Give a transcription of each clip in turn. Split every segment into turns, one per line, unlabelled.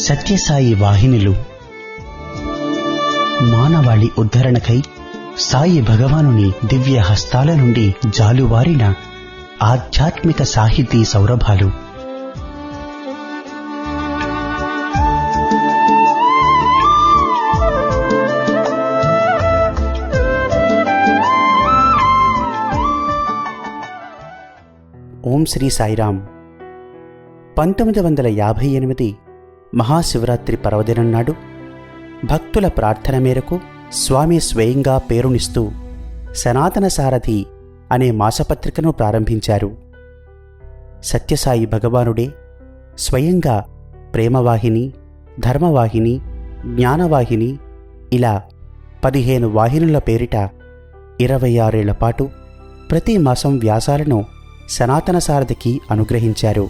సత్యసాయి వాహినులు మానవాళి ఉద్ధరణకై సాయి భగవానుని దివ్య హస్తాల నుండి జాలువారిన ఆధ్యాత్మిక సాహితీ సౌరభాలు. ఓం శ్రీ సాయిరామ్. 1958 మహాశివరాత్రి పర్వదినం నాడు భక్తుల ప్రార్థన మేరకు స్వామి స్వయంగా పేరునిస్తూ సనాతన సారథి అనే మాసపత్రికను ప్రారంభించారు. సత్యసాయి భగవానుడే స్వయంగా ప్రేమవాహిని, ధర్మవాహిని, జ్ఞానవాహిని ఇలా 15 వాహినుల పేరిట 26 ఏళ్ల పాటు ప్రతి మాసం వ్యాసాలను సనాతన సారథికి అనుగ్రహించారు.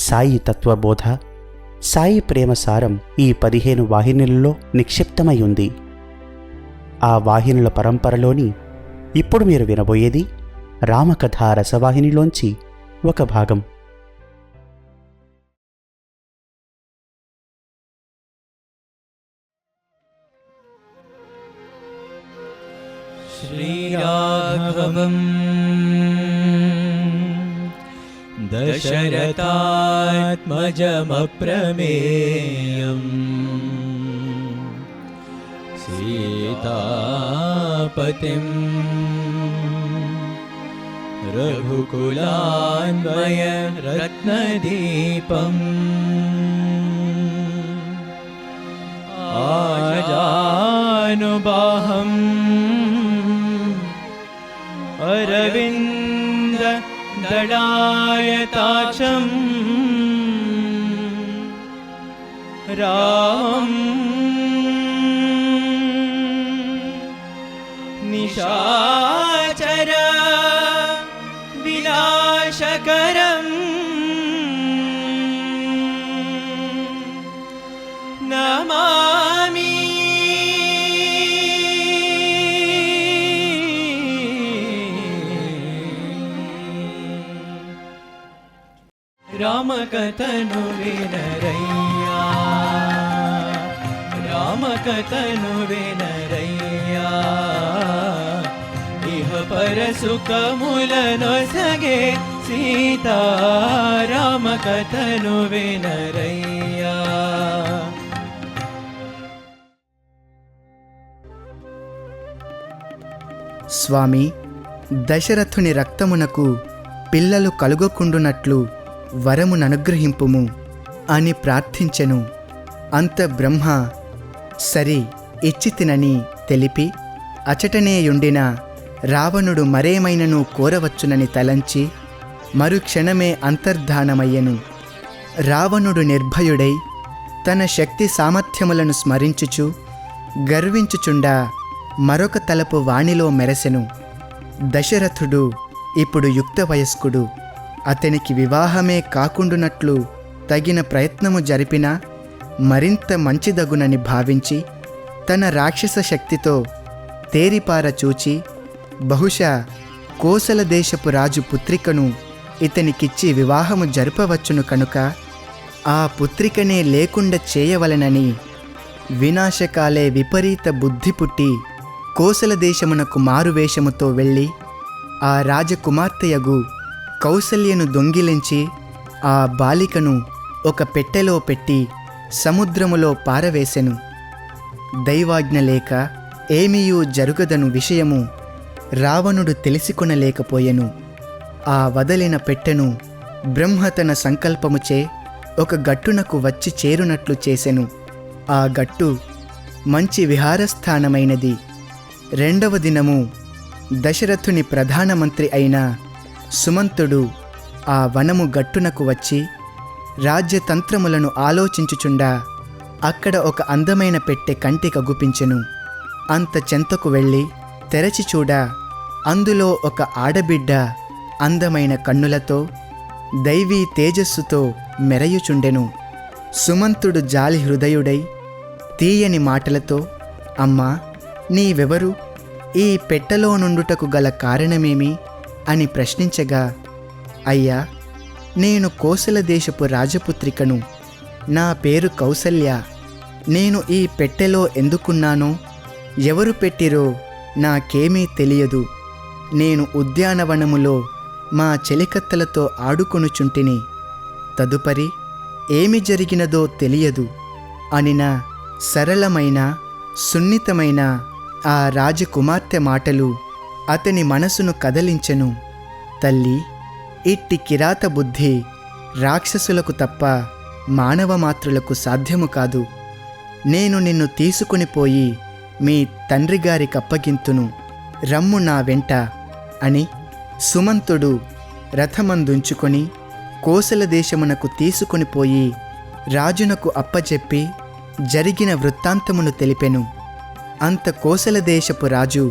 సాయి తత్వబోధ, సాయి ప్రేమ సారం ఈ 15 వాహినులలో నిక్షిప్తమై ఉంది. ఆ వాహినుల పరంపరలోని ఇప్పుడు మీరు వినబోయేది రామకథా రసవాహినిలోంచి ఒక భాగం.
శ్రీరాఘవం దశరథాత్మజమప్రమేయం సీతాపతిం రఘుకులాన్వయ రత్నదీపం ఆజానుబాహం అరవింద దళాయతాక్షం రామం నిశాచర వినాశకరం నమామి. రామకథను వినరయ్యా, రామకథను వినరయ్యా, ఇహ పరసుఖములనొసగే సీతా రామకథను వినరయ్యా.
స్వామి, దశరథుని రక్తమునకు పిల్లలు కలుగకుండునట్లు వరముననుగ్రహింపుము అని ప్రార్థించెను. అంత బ్రహ్మ సరి ఇచ్చితినని తెలిపి అచటనేయుండిన రావణుడు మరేమైనను కోరవచ్చునని తలంచి మరుక్షణమే అంతర్ధానమయ్యెను. రావణుడు నిర్భయుడై తన శక్తి సామర్థ్యములను స్మరించుచు గర్వించుచుండా మరొక తలపు వాణిలో మెరసెను. దశరథుడు ఇప్పుడు యుక్త వయస్కుడు. అతనికి వివాహమే కాకుండునట్లు తగిన ప్రయత్నము జరిపినా మరింత మంచిదగునని భావించి తన రాక్షస శక్తితో తేరిపార చూచి బహుశా కోసల దేశపు రాజు పుత్రికను ఇతనికిచ్చి వివాహము జరపవచ్చును కనుక ఆ పుత్రికనే లేకుండా చేయవలెనని వినాశకాలే విపరీత బుద్ధి పుట్టి కోసల దేశమునకు మారువేషముతో వెళ్ళి ఆ రాజకుమార్తెయగు కౌసల్యను దొంగిలించి ఆ బాలికను ఒక పెట్టెలో పెట్టి సముద్రములో పారవేసెను. దైవాజ్ఞ లేక ఏమీయూ జరుగదను విషయము రావణుడు తెలిసికొనలేకపోయెను. ఆ వదలిన పెట్టెను బ్రహ్మ తన సంకల్పముచే ఒక గట్టునకు వచ్చి చేరునట్లు చేసెను. ఆ గట్టు మంచి విహారస్థానమైనది. 2వ దినము దశరథుని ప్రధానమంత్రి అయిన సుమంతుడు ఆ వనము గట్టునకు వచ్చి రాజ్యతంత్రములను ఆలోచించుచుండా అక్కడ ఒక అందమైన పెట్టె కంటికగుపించెను. అంత చెంతకు వెళ్ళి తెరచి చూడ అందులో ఒక ఆడబిడ్డ అందమైన కన్నులతో దైవీ తేజస్సుతో మెరయుచుండెను. సుమంతుడు జాలి హృదయుడై తీయని మాటలతో, అమ్మా, నీవెవరు? ఈ పెట్టెలో నుండుటకు గల కారణమేమి అని ప్రశ్నించగా, అయ్యా, నేను కోసల దేశపు రాజపుత్రికను. నా పేరు కౌసల్య. నేను ఈ పెట్టెలో ఎందుకున్నానో, ఎవరు పెట్టిరో నాకేమీ తెలియదు. నేను ఉద్యానవనములో మా చెలికత్తెలతో ఆడుకొనుచుంటిని. తదుపరి ఏమి జరిగినదో తెలియదు అనిన సరళమైన సున్నితమైన ఆ రాజకుమార్తె మాటలు అతని మనసును కదలించెను. తల్లి, ఇట్టి కిరాత బుద్ధి రాక్షసులకు తప్ప మానవ మాతృలకు సాధ్యము కాదు. నేను నిన్ను తీసుకుని పోయి మీ తండ్రిగారికప్పగింతును, రమ్ము నా వెంట అని సుమంతుడు రథమందుంచుకొని కోసల దేశమునకు తీసుకొని పోయి రాజునకు అప్పచెప్పి జరిగిన వృత్తాంతమును తెలిపెను. అంత కోసల దేశపు రాజు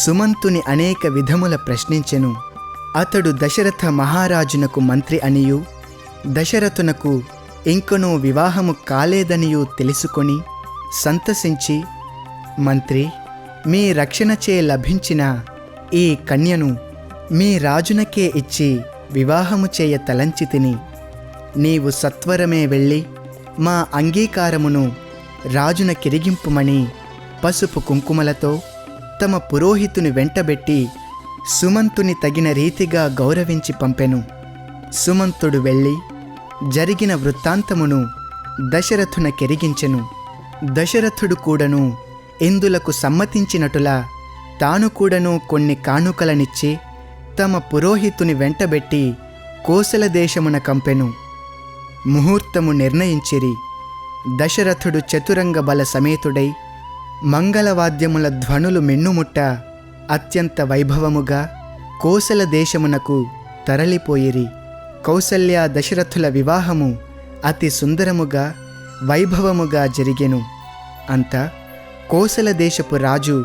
సుమంతుని అనేక విధముల ప్రశ్నించెను. అతడు దశరథ మహారాజునకు మంత్రి అనియు, దశరథునకు ఇంకనూ వివాహము కాలేదనియూ తెలుసుకొని సంతసించి, మంత్రి, మీ రక్షణచే లభించిన ఈ కన్యను మీ రాజునకే ఇచ్చి వివాహము చేయ తలంచితిని. నీవు సత్వరమే వెళ్ళి మా అంగీకారమును రాజున కిరిగింపుమని పసుపు కుంకుమలతో తమ పురోహితుని వెంటబెట్టి సుమంతుని తగిన రీతిగా గౌరవించి పంపెను. సుమంతుడు వెళ్ళి జరిగిన వృత్తాంతమును దశరథున కెరిగించెను. దశరథుడు కూడాను ఇందులకు సమ్మతించినటులా తాను కూడాను కొన్ని కానుకలనిచ్చి తమ పురోహితుని వెంటబెట్టి కోసల దేశమున కంపెను. ముహూర్తము నిర్ణయించిరి. దశరథుడు చతురంగ బల సమేతుడై మంగళవాద్యముల ధ్వనులు మిన్నుముట్ట అత్యంత వైభవముగా కోసల దేశమునకు తరలిపోయిరి. కౌసల్య దశరథుల వివాహము అతి సుందరముగా వైభవముగా జరిగెను. అంతా కోసల దేశపు రాజు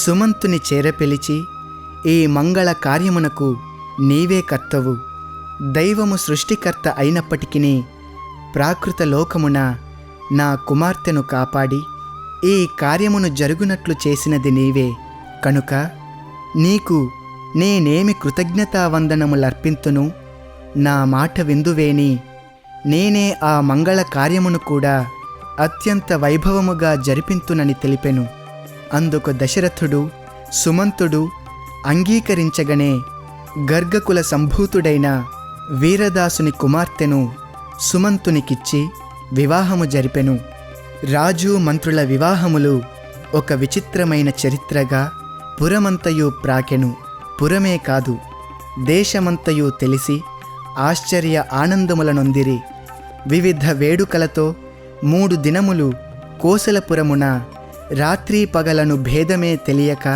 సుమంతుని చేరపిలిచి, ఈ మంగళ కార్యమునకు నీవే కర్తవు. దైవము సృష్టికర్త అయినప్పటికీ ప్రాకృత లోకమున నా కుమార్తెను కాపాడి ఈ కార్యమును జరుగునట్లు చేసినది నీవే. కనుక నీకు నేనేమి కృతజ్ఞతావందనములర్పింతును? నా మాట విందువేని నేనే ఆ మంగళ కార్యమును కూడా అత్యంత వైభవముగా జరిపింతునని తెలిపెను. అందుకు దశరథుడు సుమంతుడు అంగీకరించగనే గర్గకుల సంభూతుడైన వీరదాసుని కుమార్తెను సుమంతునికిచ్చి వివాహము జరిపెను. రాజు మంత్రుల వివాహములు ఒక విచిత్రమైన చరిత్రగా పురమంతయు ప్రాకెను. పురమే కాదు, దేశమంతయు తెలిసి ఆశ్చర్య ఆనందములనొందిరి. వివిధ వేడుకలతో 3 దినములు కోసలపురమున రాత్రి పగలను భేదమే తెలియక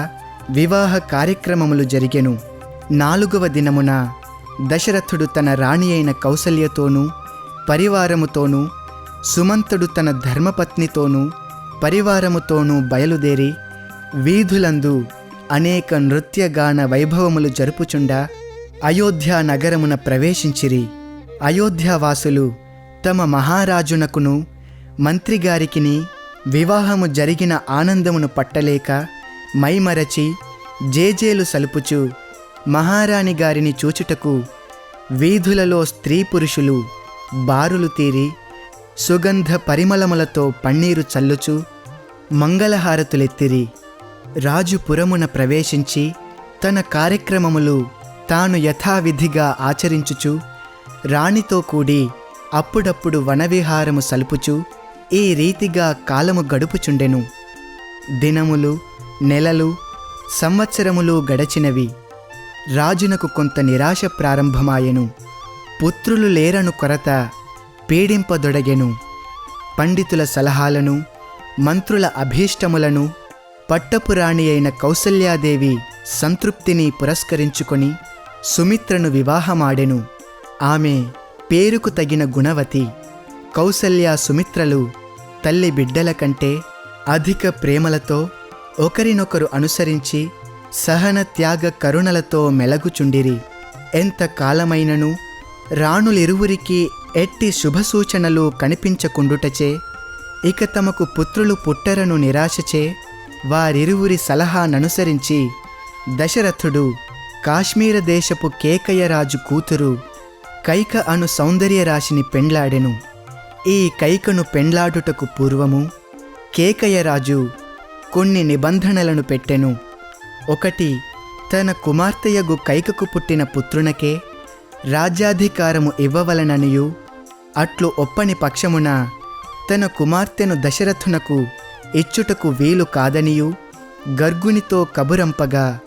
వివాహ కార్యక్రమములు జరిగెను. 4వ దినమున దశరథుడు తన రాణి అయిన కౌసల్యతోనూ పరివారముతోనూ, సుమంతుడు తన ధర్మపత్నితోనూ పరివారముతోనూ బయలుదేరి వీధులందు అనేక నృత్యగాన వైభవములు జరుపుచుండా అయోధ్యా నగరమున ప్రవేశించిరి. అయోధ్యావాసులు తమ మహారాజునకును మంత్రిగారికిని వివాహము జరిగిన ఆనందమును పట్టలేక మైమరచి జేజేలు సలుపుచు మహారాణి గారిని చూచుటకు వీధులలో స్త్రీ పురుషులు బారులు తీరి సుగంధ పరిమళములతో పన్నీరు చల్లుచు మంగళహారతులెత్తిరి. రాజు పురమున ప్రవేశించి తన కార్యక్రమములు తాను యథావిధిగా ఆచరించుచు రాణితో కూడి అప్పుడప్పుడు వనవిహారము సలుపుచు ఈ రీతిగా కాలము గడుపుచుండెను. దినములు, నెలలు, సంవత్సరములు గడచినవి. రాజునకు కొంత నిరాశ ప్రారంభమాయెను. పుత్రులు లేరను కొరత పీడింపదొడగెను. పండితుల సలహాలను, మంత్రుల అభీష్టములను పట్టపురాణి అయిన కౌసల్యాదేవి సంతృప్తిని పురస్కరించుకొని సుమిత్రను వివాహమాడెను. ఆమె పేరుకు తగిన గుణవతి. కౌసల్య సుమిత్రలు తల్లి బిడ్డల కంటే అధిక ప్రేమలతో ఒకరినొకరు అనుసరించి సహన త్యాగ కరుణలతో మెలగుచుండిరి. ఎంత కాలమైనను రాణులిరువురికి ఎట్టి శుభసూచనలు కనిపించకుండుటచే ఇక తమకు పుత్రులు పుట్టరను నిరాశచే వారిరువురి సలహాననుసరించి దశరథుడు కాశ్మీర దేశపు కేకయరాజు కూతురు కైక అను సౌందర్యరాశిని పెండ్లాడెను. ఈ కైకను పెండ్లాడుటకు పూర్వము కేకయరాజు కొన్ని నిబంధనలను పెట్టెను. 1. తన కుమార్తెయగు కైకకు పుట్టిన పుత్రునకే రాజ్యాధికారము ఇవ్వవలననియు, అట్లు ఒప్పని పక్షమున తన కుమార్తెను దశరథునకు ఇచ్చుటకు వీలు కాదనియు గర్గునితో కబురంపగా,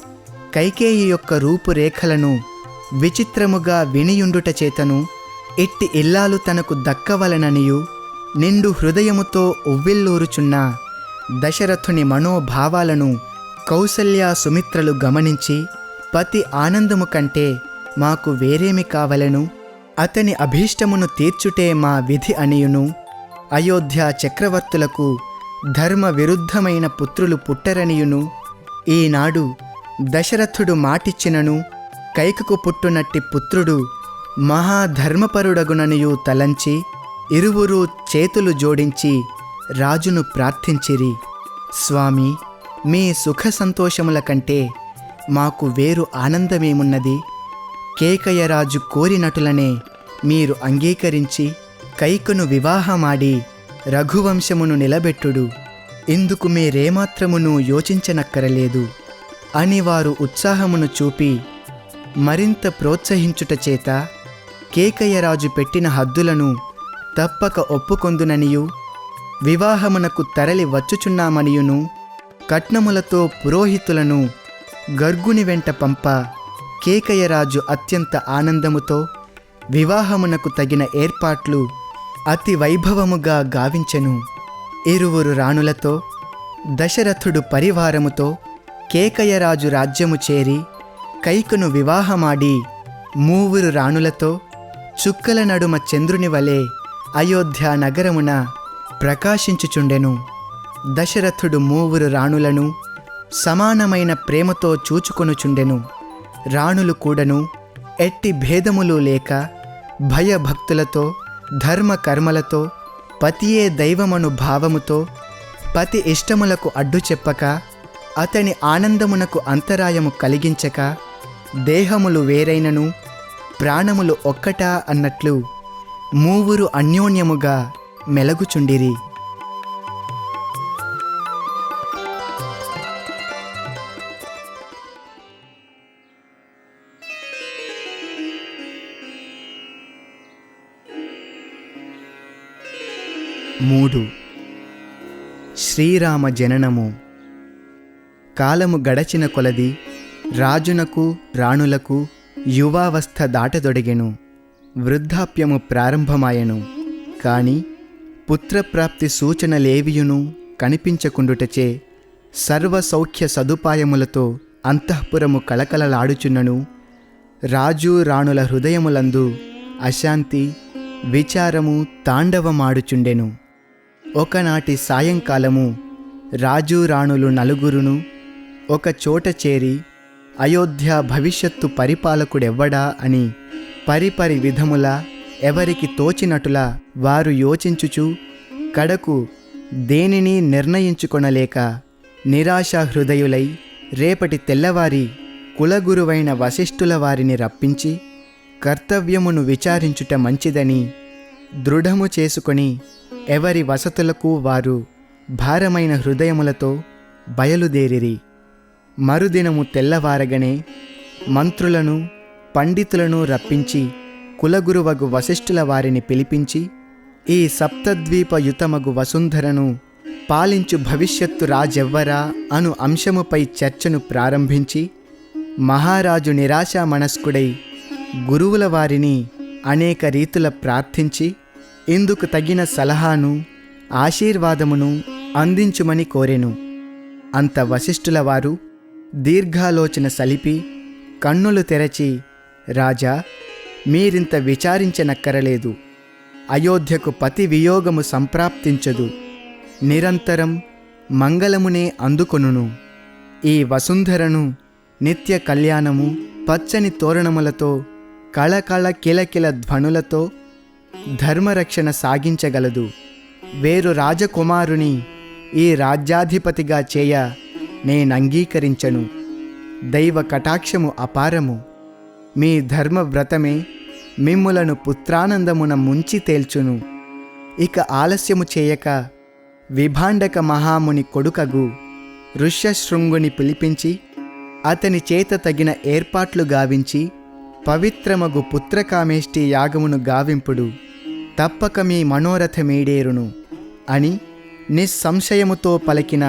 కైకేయి యొక్క రూపురేఖలను విచిత్రముగా వినియుండుట చేతను ఇట్టి ఇల్లాలు తనకు దక్కవలననియు నిండు హృదయముతో ఉవ్విల్లూరుచున్న దశరథుని మనోభావాలను కౌసల్య సుమిత్రలు గమనించి, పతి ఆనందము కంటే మాకు వేరేమి కావలెను, అతని అభీష్టమును తీర్చుటే మా విధి అనియును, అయోధ్య చక్రవర్తులకు ధర్మ విరుద్ధమైన పుత్రులు పుట్టరనియును, ఈనాడు దశరథుడు మాటిచ్చినను కైకకు పుట్టునట్టి పుత్రుడు మహాధర్మపరుడగుననియు తలంచి ఇరువురు చేతులు జోడించి రాజును ప్రార్థించిరి. స్వామి, మీ సుఖ సంతోషముల కంటే మాకు వేరు ఆనందమేమున్నది? కేకయరాజు కోరినటులనే మీరు అంగీకరించి కైకను వివాహమాడి రఘువంశమును నిలబెట్టుడు. ఇందుకు మీరేమాత్రమును యోచించనక్కరలేదు అని వారు ఉత్సాహమును చూపి మరింత ప్రోత్సహించుట చేత కేకయరాజు పెట్టిన హద్దులను తప్పక ఒప్పుకొందుననియు, వివాహమునకు తరలి వచ్చుచున్నామనియును కట్నములతో పురోహితులను గర్గుని వెంట పంప కేకయరాజు అత్యంత ఆనందముతో వివాహమునకు తగిన ఏర్పాట్లు అతి వైభవముగా గావించెను. ఇరువురు రాణులతో దశరథుడు పరివారముతో కేకయరాజు రాజ్యము చేరి కైకను వివాహమాడి మూవురు రాణులతో చుక్కల నడుమ చంద్రుని వలె అయోధ్య నగరమున ప్రకాశించుచుండెను. దశరథుడు మూవురు రాణులను సమానమైన ప్రేమతో చూచుకొనుచుండెను. రాణులు కూడను ఎట్టి భేదములు లేక భయభక్తులతో ధర్మ కర్మలతో పతియే దైవమను భావముతో పతి ఇష్టములకు అడ్డు చెప్పక, అతని ఆనందమునకు అంతరాయము కలిగించక, దేహములు వేరైనను ప్రాణములు ఒక్కటా అన్నట్లు మూవురు అన్యోన్యముగా మెలగుచుండిరి. మూడు. శ్రీరామ జననము. కాలము గడచిన కొలది రాజునకు రాణులకు యువావస్థ దాటదొడిగెను. వృద్ధాప్యము ప్రారంభమాయెను. కాని పుత్రప్రాప్తి సూచనలేవియును కనిపించకుండుటచే సర్వసౌఖ్య సదుపాయములతో అంతఃపురము కళకళలాడుచున్నను రాజు రాణుల హృదయములందు అశాంతి విచారము తాండవమాడుచుండెను. ఒకనాటి సాయంకాలము రాజు రాణులు నలుగురును ఒక చోట చేరి అయోధ్య భవిష్యత్తు పరిపాలకుడెవ్వడా అని పరిపరి విధముల ఎవరికి తోచినటులా వారు యోచించుచు కడకు దేనిని నిర్ణయించుకొనలేక నిరాశా హృదయులై రేపటి తెల్లవారి కులగురువైన వశిష్ఠుల వారిని రప్పించి కర్తవ్యమును విచారించుట మంచిదని దృఢము చేసుకొని ఎవరి వసతులకు వారు భారమైన హృదయములతో బయలుదేరిరి. మరుదినము తెల్లవారగనే మంత్రులను పండితులను రప్పించి కులగురువగు వశిష్ఠుల వారిని పిలిపించి ఈ సప్తద్వీపయుతమగు వసుంధరను పాలించు భవిష్యత్తు రాజెవ్వరా అను అంశముపై చర్చను ప్రారంభించి మహారాజు నిరాశా మనస్కుడై గురువుల వారిని అనేక రీతుల ప్రార్థించి ఇందుకు తగిన సలహాను ఆశీర్వాదమును అందించుమని కోరెను. అంత వశిష్ఠుల వారు దీర్ఘాలోచన సలిపి కన్నులు తెరచి, రాజా, మీరింత విచారించనక్కరలేదు. అయోధ్యకు పతి వియోగము సంప్రాప్తించదు. నిరంతరం మంగళమునే అందుకొనును. ఈ వసుంధరను నిత్య కళ్యాణము పచ్చని తోరణములతో కళకళ కిలకిల ధ్వనులతో ధర్మరక్షణ సాగించగలదు. వేరు రాజకుమారుని ఈ రాజ్యాధిపతిగా చేయ నేనంగీకరించను. దైవ కటాక్షము అపారము. మీ ధర్మవ్రతమే మిమ్ములను పుత్రానందమున ముంచి తేల్చును. ఇక ఆలస్యము చేయక విభాండక మహాముని కొడుకగు ఋష్యశృంగుని పిలిపించి అతని చేత తగిన ఏర్పాట్లు గావించి పవిత్రమగు పుత్రకామేష్టి యాగమును గావింపుడు, తప్పక మీ మనోరథమీడేరును అని నిస్సంశయముతో పలికిన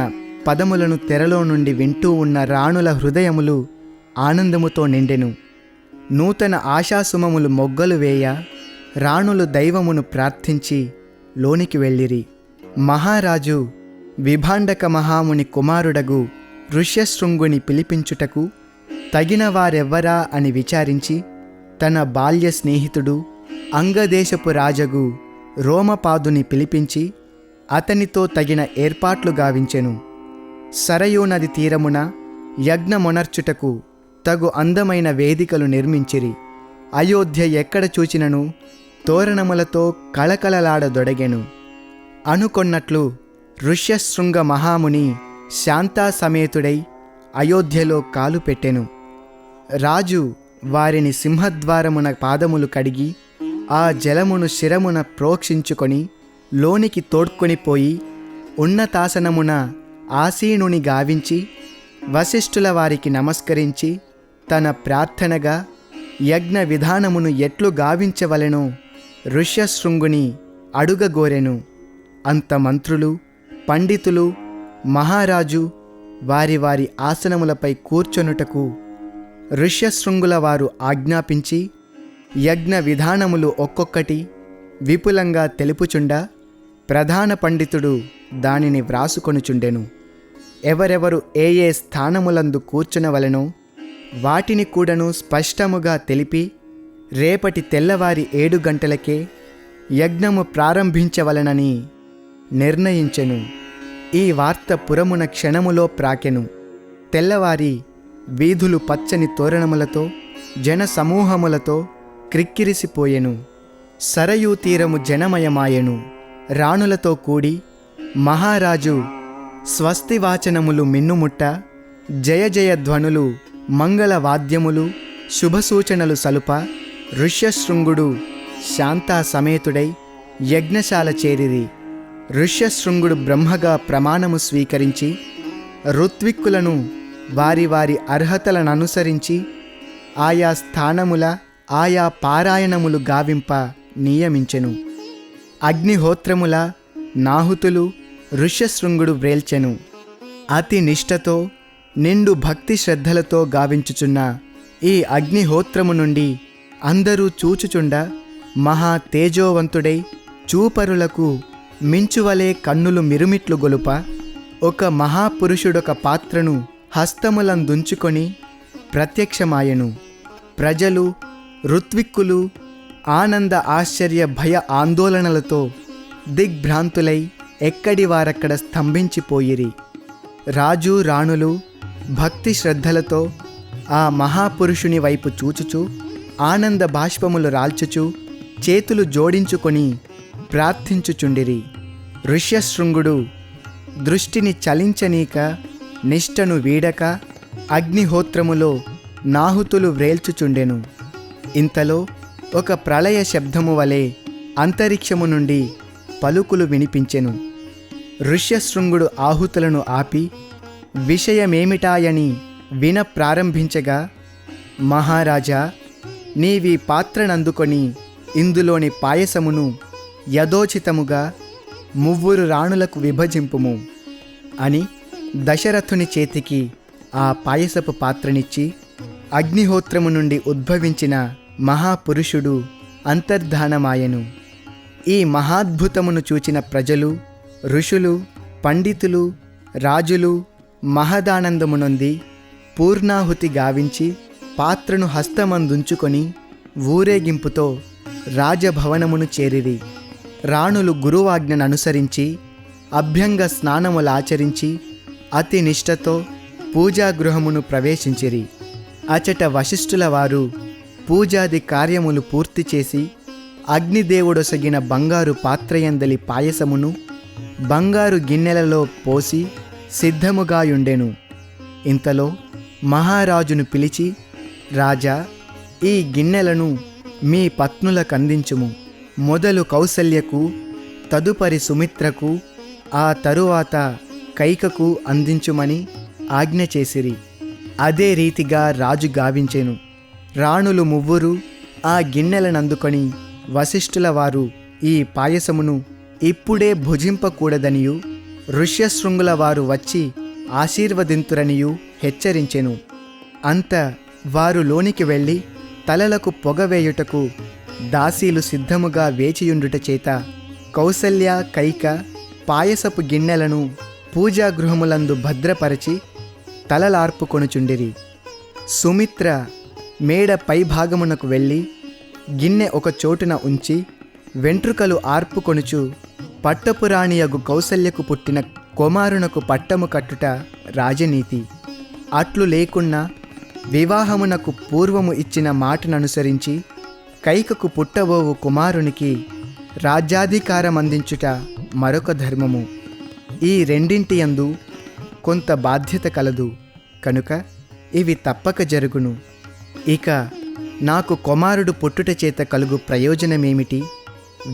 పదములను తెరలో నుండి వింటూ ఉన్న రాణుల హృదయములు ఆనందముతో నిండెను. నూతన ఆశాసుమములు మొగ్గలు వేయ రాణులు దైవమును ప్రార్థించి లోనికి వెళ్ళిరి. మహారాజు విభాండక మహాముని కుమారుడగు ఋష్యశృంగుని పిలిపించుటకు తగిన వారెవ్వరా అని విచారించి తన బాల్య స్నేహితుడు అంగదేశపు రాజగు రోమపాదుని పిలిపించి అతనితో తగిన ఏర్పాట్లు గావించెను. సరయూ నది తీరమున యజ్ఞమొనర్చుటకు తగు అందమైన వేదికలు నిర్మించిరి. అయోధ్య ఎక్కడ చూచినను తోరణములతో కళకళలాడదొడగెను. అనుకొన్నట్లు ఋష్యశృంగ మహాముని శాంతా సమేతుడై అయోధ్యలో కాలు పెట్టెను. రాజు వారిని సింహద్వారమున పాదములు కడిగి ఆ జలమును శిరమున ప్రోక్షించుకొని లోనికి తోడ్కొనిపోయి ఉన్నతాసనమున ఆసీనుని గావించి వశిష్ఠుల వారికి నమస్కరించి తన ప్రార్థనగా యజ్ఞ విధానమును ఎట్లు గావించవలెనో ఋష్యశృంగుని అడుగగోరెను. అంత మంత్రులు, పండితులు, మహారాజు వారి వారి ఆసనములపై కూర్చొనుటకు ఋష్యశృంగుల వారు ఆజ్ఞాపించి యజ్ఞ విధానములు ఒక్కొక్కటి విపులంగా తెలుపుచుండా ప్రధాన పండితుడు దానిని వ్రాసుకొనుచుండెను. ఎవరెవరు ఏ ఏ స్థానములందు కూర్చునవలెనో వాటిని కూడాను స్పష్టముగా తెలిపి రేపటి తెల్లవారి 7 గంటలకే యజ్ఞము ప్రారంభించవలెనని నిర్ణయించెను. ఈ వార్త పురమున క్షణములో ప్రాకెను. తెల్లవారి వీధులు పచ్చని తోరణములతో జన సమూహములతో క్రిక్కిరిసిపోయెను. సరయూ తీరము జనమయమాయెను. రాణులతో కూడి మహారాజు స్వస్తివాచనములు మిన్నుముట్ట, జయ జయ ధ్వనులు, మంగళవాద్యములు, శుభసూచనలు సలుప ఋష్యశృంగుడు శాంతా సమేతుడై యజ్ఞశాల చేరిరి. ఋష్యశృంగుడు బ్రహ్మగా ప్రమాణము స్వీకరించి ఋత్విక్కులను వారి వారి అర్హతలననుసరించి ఆయా స్థానముల ఆయా పారాయణములు గావింప నియమించెను. అగ్నిహోత్రముల నాహుతులు ఋష్యశృంగుడు వ్రేల్చెను. అతి నిష్ఠతో నిండు భక్తి శ్రద్ధలతో గావించుచున్న ఈ అగ్నిహోత్రము నుండి అందరూ చూచుచుండ మహా తేజోవంతుడై చూపరులకు మించువలే కన్నులు మిరుమిట్లు గొలుప ఒక మహాపురుషుడొక పాత్రను హస్తములందుంచుకొని ప్రత్యక్షమాయెను. ప్రజలు, ఋత్విక్కులు ఆనంద ఆశ్చర్య భయ ఆందోళనలతో దిగ్భ్రాంతులై ఎక్కడి వారక్కడ స్తంభించిపోయిరి. రాజు రాణులు భక్తి శ్రద్ధలతో ఆ మహాపురుషుని వైపు చూచుచు ఆనంద బాష్పములు రాల్చుచు చేతులు జోడించుకొని ప్రార్థించుచుండిరి. ఋష్యశృంగుడు దృష్టిని చలించనీక నిష్టను వీడక అగ్నిహోత్రములో నాహుతులు వ్రేల్చుచుండెను. ఇంతలో ఒక ప్రళయ శబ్దము వలె అంతరిక్షము నుండి పలుకులు వినిపించెను. ఋష్యశృంగుడు ఆహుతులను ఆపి విషయమేమిటాయని విన ప్రారంభించగా, మహారాజా, నీవీ పాత్రనందుకొని ఇందులోని పాయసమును యథోచితముగా 3 రాణులకు విభజింపుము అని దశరథుని చేతికి ఆ పాయసపు పాత్రనిచ్చి అగ్నిహోత్రము నుండి ఉద్భవించిన మహాపురుషుడు అంతర్ధానమాయెను. ఈ మహాద్భుతమును చూచిన ప్రజలు, ఋషులు, పండితులు, రాజులు మహదానందమునొంది పూర్ణాహుతి గావించి పాత్రను హస్తమందుంచుకొని ఊరేగింపుతో రాజభవనమును చేరిరి. రాణులు గురువాజ్ఞననుసరించి అభ్యంగ స్నానములాచరించి అతి నిష్ఠతో పూజాగృహమును ప్రవేశించిరి. అచట వశిష్ఠుల వారు పూజాది కార్యములు పూర్తి చేసి అగ్నిదేవుడొసగిన బంగారు పాత్రయందలి పాయసమును బంగారు గిన్నెలలో పోసి సిద్ధముగాయుండెను. ఇంతలో మహారాజును పిలిచి, రాజా, ఈ గిన్నెలను మీ పత్నులకందించుము. మొదలు కౌసల్యకు, తదుపరి సుమిత్రకు, ఆ తరువాత కైకకు అందించుమని ఆజ్ఞ చేసిరి. అదే రీతిగా రాజు గావించెను. రాణులు మువ్వురు ఆ గిన్నెలనందుకొని వశిష్ఠుల వారు ఈ పాయసమును ఇప్పుడే భుజింపకూడదనియు ఋష్యశృంగుల వారు వచ్చి ఆశీర్వదింతురనియు హెచ్చరించెను. అంత వారు లోనికి వెళ్ళి తలలకు పొగవేయుటకు దాసీలు సిద్ధముగా వేచియుండుట చేత కౌసల్య కైక పాయసపు గిన్నెలను పూజాగృహములందు భద్రపరచి తలలార్పుకొనుచుండిరి. సుమిత్ర మేడ పైభాగమునకు వెళ్ళి గిన్నె ఒక చోటున ఉంచి వెంట్రుకలు ఆర్పుకొనుచు పట్టపురాణియగు కౌసల్యకు పుట్టిన కుమారునకు పట్టము కట్టుట రాజనీతి. అట్లు లేకున్నా వివాహమునకు పూర్వము ఇచ్చిన మాటననుసరించి కైకకు పుట్టబోవు కుమారునికి రాజ్యాధికారమందించుట మరొక ధర్మము. ఈ రెండింటియందు కొంత బాధ్యత కలదు కనుక ఇవి తప్పక జరుగును. ఇక నాకు కుమారుడు పుట్టుట చేత కలుగు ప్రయోజనమేమిటి?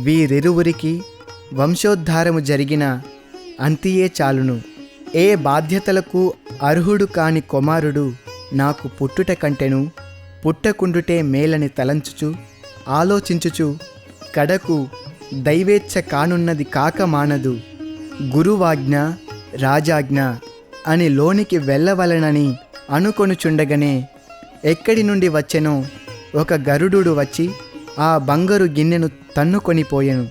వీరిరువురికి వంశోద్ధారము జరిగిన అంతియే చాలును. ఏ బాధ్యతలకు అర్హుడు కాని కుమారుడు నాకు పుట్టుట కంటెను పుట్టకుండుటే మేలని తలంచుచు ఆలోచించుచు కడకు దైవేచ్ఛ కానున్నది కాక మానదు, గురువాజ్ఞ రాజాజ్ఞ అని లోనికి వెళ్ళవలనని అనుకొనుచుండగనే ఎక్కడి నుండి వచ్చెనో ఒక గరుడు వచ్చి ఆ బంగారు గిన్నెను తన్నుకొనిపోయెను.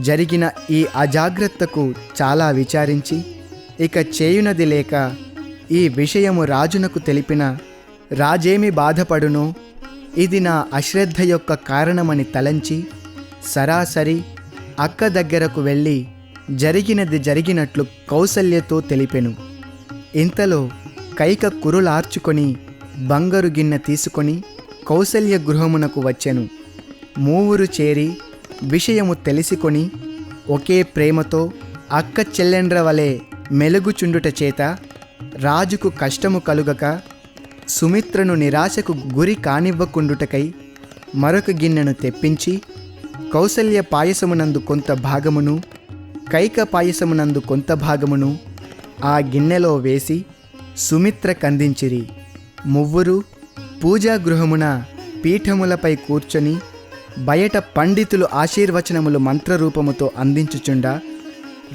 జరిగిన ఈ అజాగ్రత్తకు చాలా విచారించి ఇక చేయునది లేక ఈ విషయము రాజునకు తెలిపిన రాజేమి బాధపడునో ఇది నా అశ్రద్ధ యొక్క కారణమని తలంచి సరాసరి అక్క దగ్గరకు వెళ్ళి జరిగినది జరిగినట్లు కౌసల్యతో తెలిపెను. ఇంతలో కైక కురులార్చుకొని బంగారు గిన్నె తీసుకొని కౌసల్య గృహమునకు వచ్చెను. మూవురు చేరి విషయము తెలిసికొని ఒకే ప్రేమతో అక్క చెల్లెండ్ర వలె మెలుగుచుండుట చేత రాజుకు కష్టము కలుగక సుమిత్రను నిరాశకు గురి కానివ్వకుండుటకై మరొక గిన్నెను తెప్పించి కౌసల్య పాయసమునందు కొంత భాగమును కైక పాయసమునందు కొంత భాగమును ఆ గిన్నెలో వేసి సుమిత్ర కందించిరి. మువ్వురు పూజాగృహమున పీఠములపై కూర్చొని బయట పండితులు ఆశీర్వచనములు మంత్రరూపముతో అందించుచుండా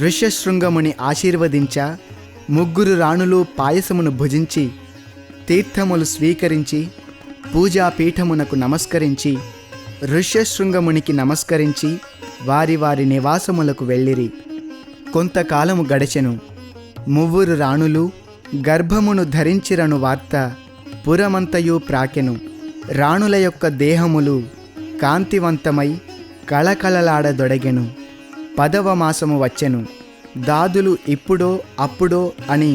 ఋష్యశృంగముని ఆశీర్వదించా ముగ్గురు రాణులు పాయసమును భుజించి తీర్థములు స్వీకరించి పూజాపీఠమునకు నమస్కరించి ఋష్యశృంగమునికి నమస్కరించి వారి వారి నివాసములకు వెళ్ళిరి. కొంతకాలము గడచెను. మువ్వురు రాణులు గర్భమును ధరించిరను వార్త పురమంతయు ప్రాకెను. రాణుల యొక్క దేహములు కాంతివంతమై కళకళలాడదొడగెను. 10వ మాసము వచ్చెను. దాదులు ఇప్పుడో అప్పుడో అని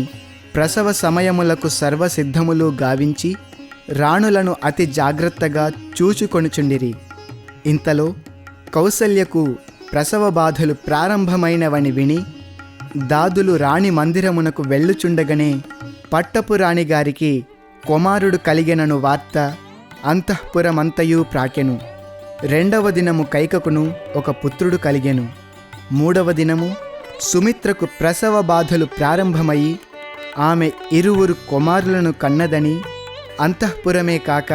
ప్రసవ సమయములకు సర్వసిద్ధములు గావించి రాణులను అతి జాగ్రత్తగా చూచుకొనుచుండిరి. ఇంతలో కౌసల్యకు ప్రసవ బాధలు ప్రారంభమైనవని విని దాదులు రాణి మందిరమునకు వెళ్ళుచుండగనే పట్టపు రాణిగారికి కుమారుడు కలిగెనను వార్త అంతఃపురమంతయు ప్రాకెను. 2వ దినము కైకకును ఒక పుత్రుడు కలిగెను. 3వ దినము సుమిత్రకు ప్రసవ బాధలు ప్రారంభమయ్యి ఆమె 2 కుమారులను కన్నదని అంతఃపురమే కాక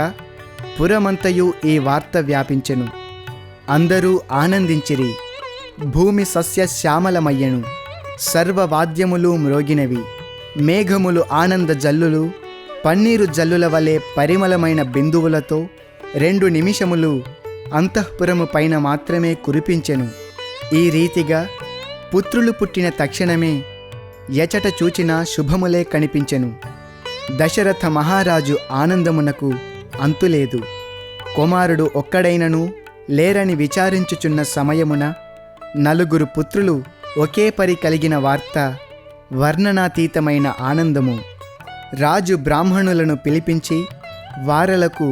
పురమంతయు ఈ వార్త వ్యాపించెను. అందరూ ఆనందించిరి. భూమి సస్యశ్యామలమయ్యెను. సర్వవాద్యములు మ్రోగినవి. మేఘములు ఆనంద జల్లులు పన్నీరు జల్లుల వలె పరిమళమైన బిందువులతో 2 నిమిషములు అంతఃపురము పైన మాత్రమే కురిపించెను. ఈ రీతిగా పుత్రులు పుట్టిన తక్షణమే ఎచట చూచినా శుభములే కనిపించెను. దశరథ మహారాజు ఆనందమునకు అంతులేదు. కుమారుడు ఒక్కడైనను లేరని విచారించుచున్న సమయమున 4 పుత్రులు ఒకే పరి కలిగిన వార్త వర్ణనాతీతమైన ఆనందము. రాజు బ్రాహ్మణులను పిలిపించి వారలకు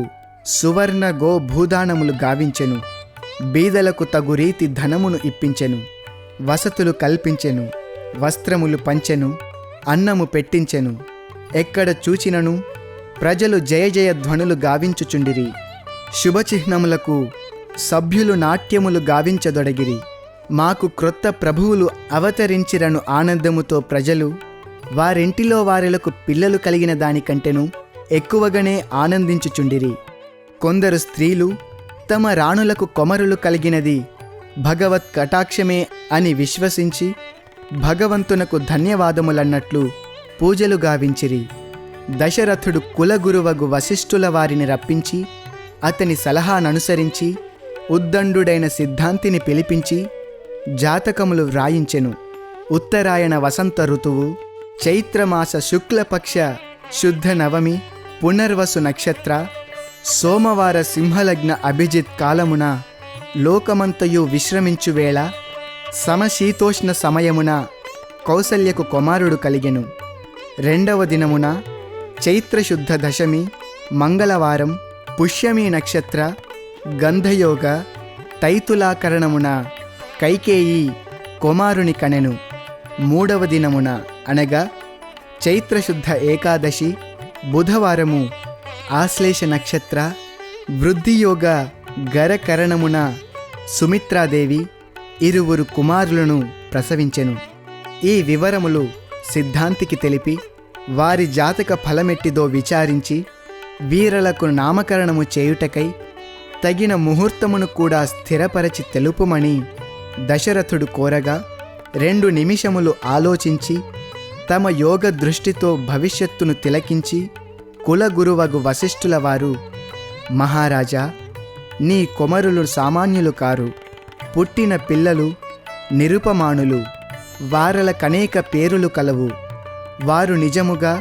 సువర్ణ గో భూదానములు గావించెను. బీదలకు తగు రీతి ధనమును ఇప్పించెను. వసతులు కల్పించెను. వస్త్రములు పంచెను. అన్నము పెట్టించెను. ఎక్కడ చూచినను ప్రజలు జయ జయ ధ్వనులు గావించుచుండిరి. శుభచిహ్నములకు సభ్యులు నాట్యములు గావించదొడగిరి. మాకు క్రొత్త ప్రభువులు అవతరించిరను ఆనందముతో ప్రజలు వారింటిలో వారిలకు పిల్లలు కలిగిన దానికంటెను ఎక్కువగానే ఆనందించుచుండిరి. కొందరు స్త్రీలు తమ రాణులకు కొమరులు కలిగినది భగవత్ కటాక్షమే అని విశ్వసించి భగవంతునకు ధన్యవాదములన్నట్లు పూజలు గావించిరి. దశరథుడు కులగురువగు వశిష్ఠుల వారిని రప్పించి అతని సలహాననుసరించి ఉద్దండుడైన సిద్ధాంతిని పిలిపించి జాతకములు వ్రాయించెను. ఉత్తరాయణ వసంత ఋతువు, చైత్రమాస శుక్లపక్ష శుద్ధ నవమి, పునర్వసు నక్షత్ర, సోమవార సింహలగ్న అభిజిత్ కాలమున లోకమంతయు విశ్రమించువేళ సమశీతోష్ణ సమయమున కౌసల్యకు కుమారుడు కలిగెను. 2వ దినమున చైత్రశుద్ధ దశమి మంగళవారం పుష్యమీ నక్షత్ర గంధయోగ తైతులాకరణమున కైకేయి కుమారుని కనెను. 3వ దినమున అనగా చైత్రశుద్ధ ఏకాదశి బుధవారము ఆశ్లేష నక్షత్ర వృద్ధియోగ గరకరణమున సుమిత్రాదేవి 2 కుమారులను ప్రసవించెను. ఈ వివరములు సిద్ధాంతికి తెలిపి వారి జాతక ఫలమెట్టిదో విచారించి వీరలకు నామకరణము చేయుటకై తగిన ముహూర్తమును కూడా స్థిరపరచి తెలుపుమని దశరథుడు కోరగా 2 నిమిషములు ఆలోచించి తమ యోగ దృష్టితో భవిష్యత్తును తిలకించి కులగురువగు వశిష్ఠుల వారు, మహారాజా, నీ కుమారులు సామాన్యులు కారు. పుట్టిన పిల్లలు నిరుపమానులు. వారలకనేక పేరులు కలవు. వారు నిజముగా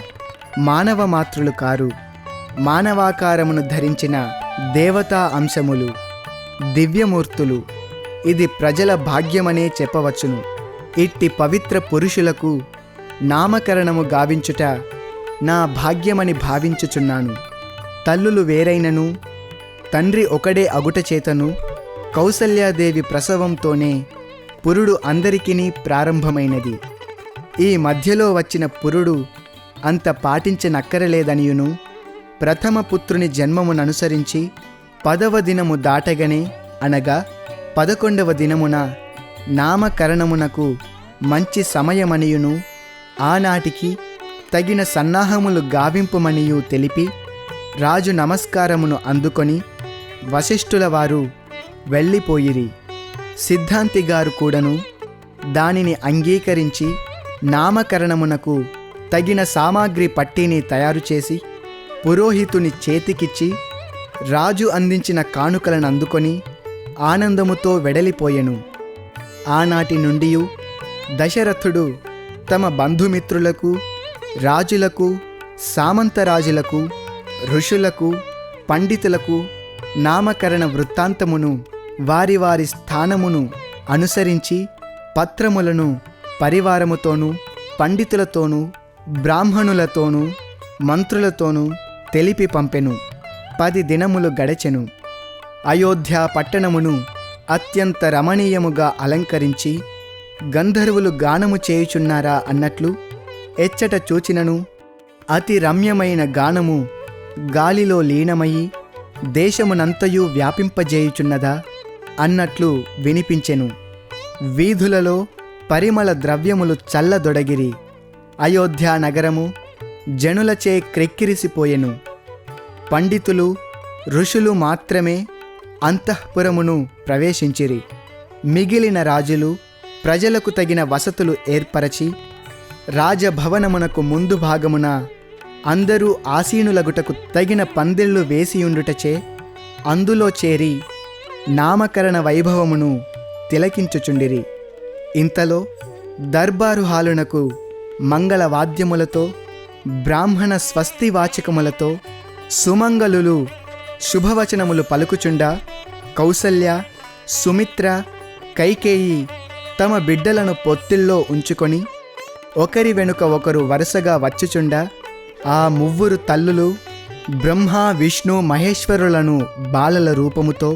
మానవ మాతృలు కారు. మానవాకారమును ధరించిన దేవతా అంశములు, దివ్యమూర్తులు. ఇది ప్రజల భాగ్యమనే చెప్పవచ్చును. ఇట్టి పవిత్ర పురుషులకు నామకరణము గావించుట నా భాగ్యమని భావించుచున్నాను. తల్లులు వేరైనను తండ్రి ఒకడే అగుట చేతను కౌసల్యాదేవి ప్రసవంతోనే పురుడు అందరికినీ ప్రారంభమైనది. ఈ మధ్యలో వచ్చిన పురుడు అంత పాటించనక్కరలేదనియును ప్రథమ పుత్రుని జన్మముననుసరించి 10వ దినము దాటగనే అనగా 11వ దినమున నామకరణమునకు మంచి సమయమనియును ఆనాటికి తగిన సన్నాహములు గావింపుమనియు తెలిపి రాజు నమస్కారమును అందుకొని వశిష్ఠుల వారు వెళ్ళిపోయిరి. సిద్ధాంతిగారు కూడాను దానిని అంగీకరించి నామకరణమునకు తగిన సామాగ్రి పట్టీని తయారుచేసి పురోహితుని చేతికిచ్చి రాజు అందించిన కానుకలను అందుకొని ఆనందముతో వెడలిపోయెను. ఆనాటి నుండి దశరథుడు తమ బంధుమిత్రులకు, రాజులకు, సామంతరాజులకు, ఋషులకు, పండితులకు నామకరణ వృత్తాంతమును వారి వారి స్థానమును అనుసరించి పత్రములను పరివారముతోనూ, పండితులతోనూ, బ్రాహ్మణులతోనూ, మంత్రులతోనూ తెలిపి పంపెను. 10 దినములు గడచెను. అయోధ్య పట్టణమును అత్యంత రమణీయముగా అలంకరించి గంధర్వులు గానము చేయుచున్నారా అన్నట్లు ఎచ్చట చూచినను అతి రమ్యమైన గానము గాలిలో లీనమయ్యి దేశమునంతయు వ్యాపింపజేయుచున్నదా అన్నట్లు వినిపించెను. వీధులలో పరిమళ ద్రవ్యములు చల్లదొడగిరి. అయోధ్య నగరము జనులచే క్రెక్కిరిసిపోయెను. పండితులు, ఋషులు మాత్రమే అంతఃపురమును ప్రవేశించిరి. మిగిలిన రాజులు ప్రజలకు తగిన వసతులు ఏర్పరచి రాజభవనమునకు ముందు భాగమున అందరూ ఆసీనులగుటకు తగిన పందిళ్లు వేసియుండుటచే అందులో చేరి నామకరణ వైభవమును తిలకించుచుండిరి. ఇంతలో దర్బారు హాలునకు మంగళవాద్యములతో, బ్రాహ్మణ స్వస్తివాచకములతో సుమంగళులు శుభవచనములు పలుకుచుండా కౌసల్య, సుమిత్ర, కైకేయి తమ బిడ్డలను పొత్తిల్లో ఉంచుకొని ఒకరి వెనుక ఒకరు వరుసగా వచ్చుచుండా ఆ 3 తల్లులు బ్రహ్మ, విష్ణు, మహేశ్వరులను బాలల రూపముతో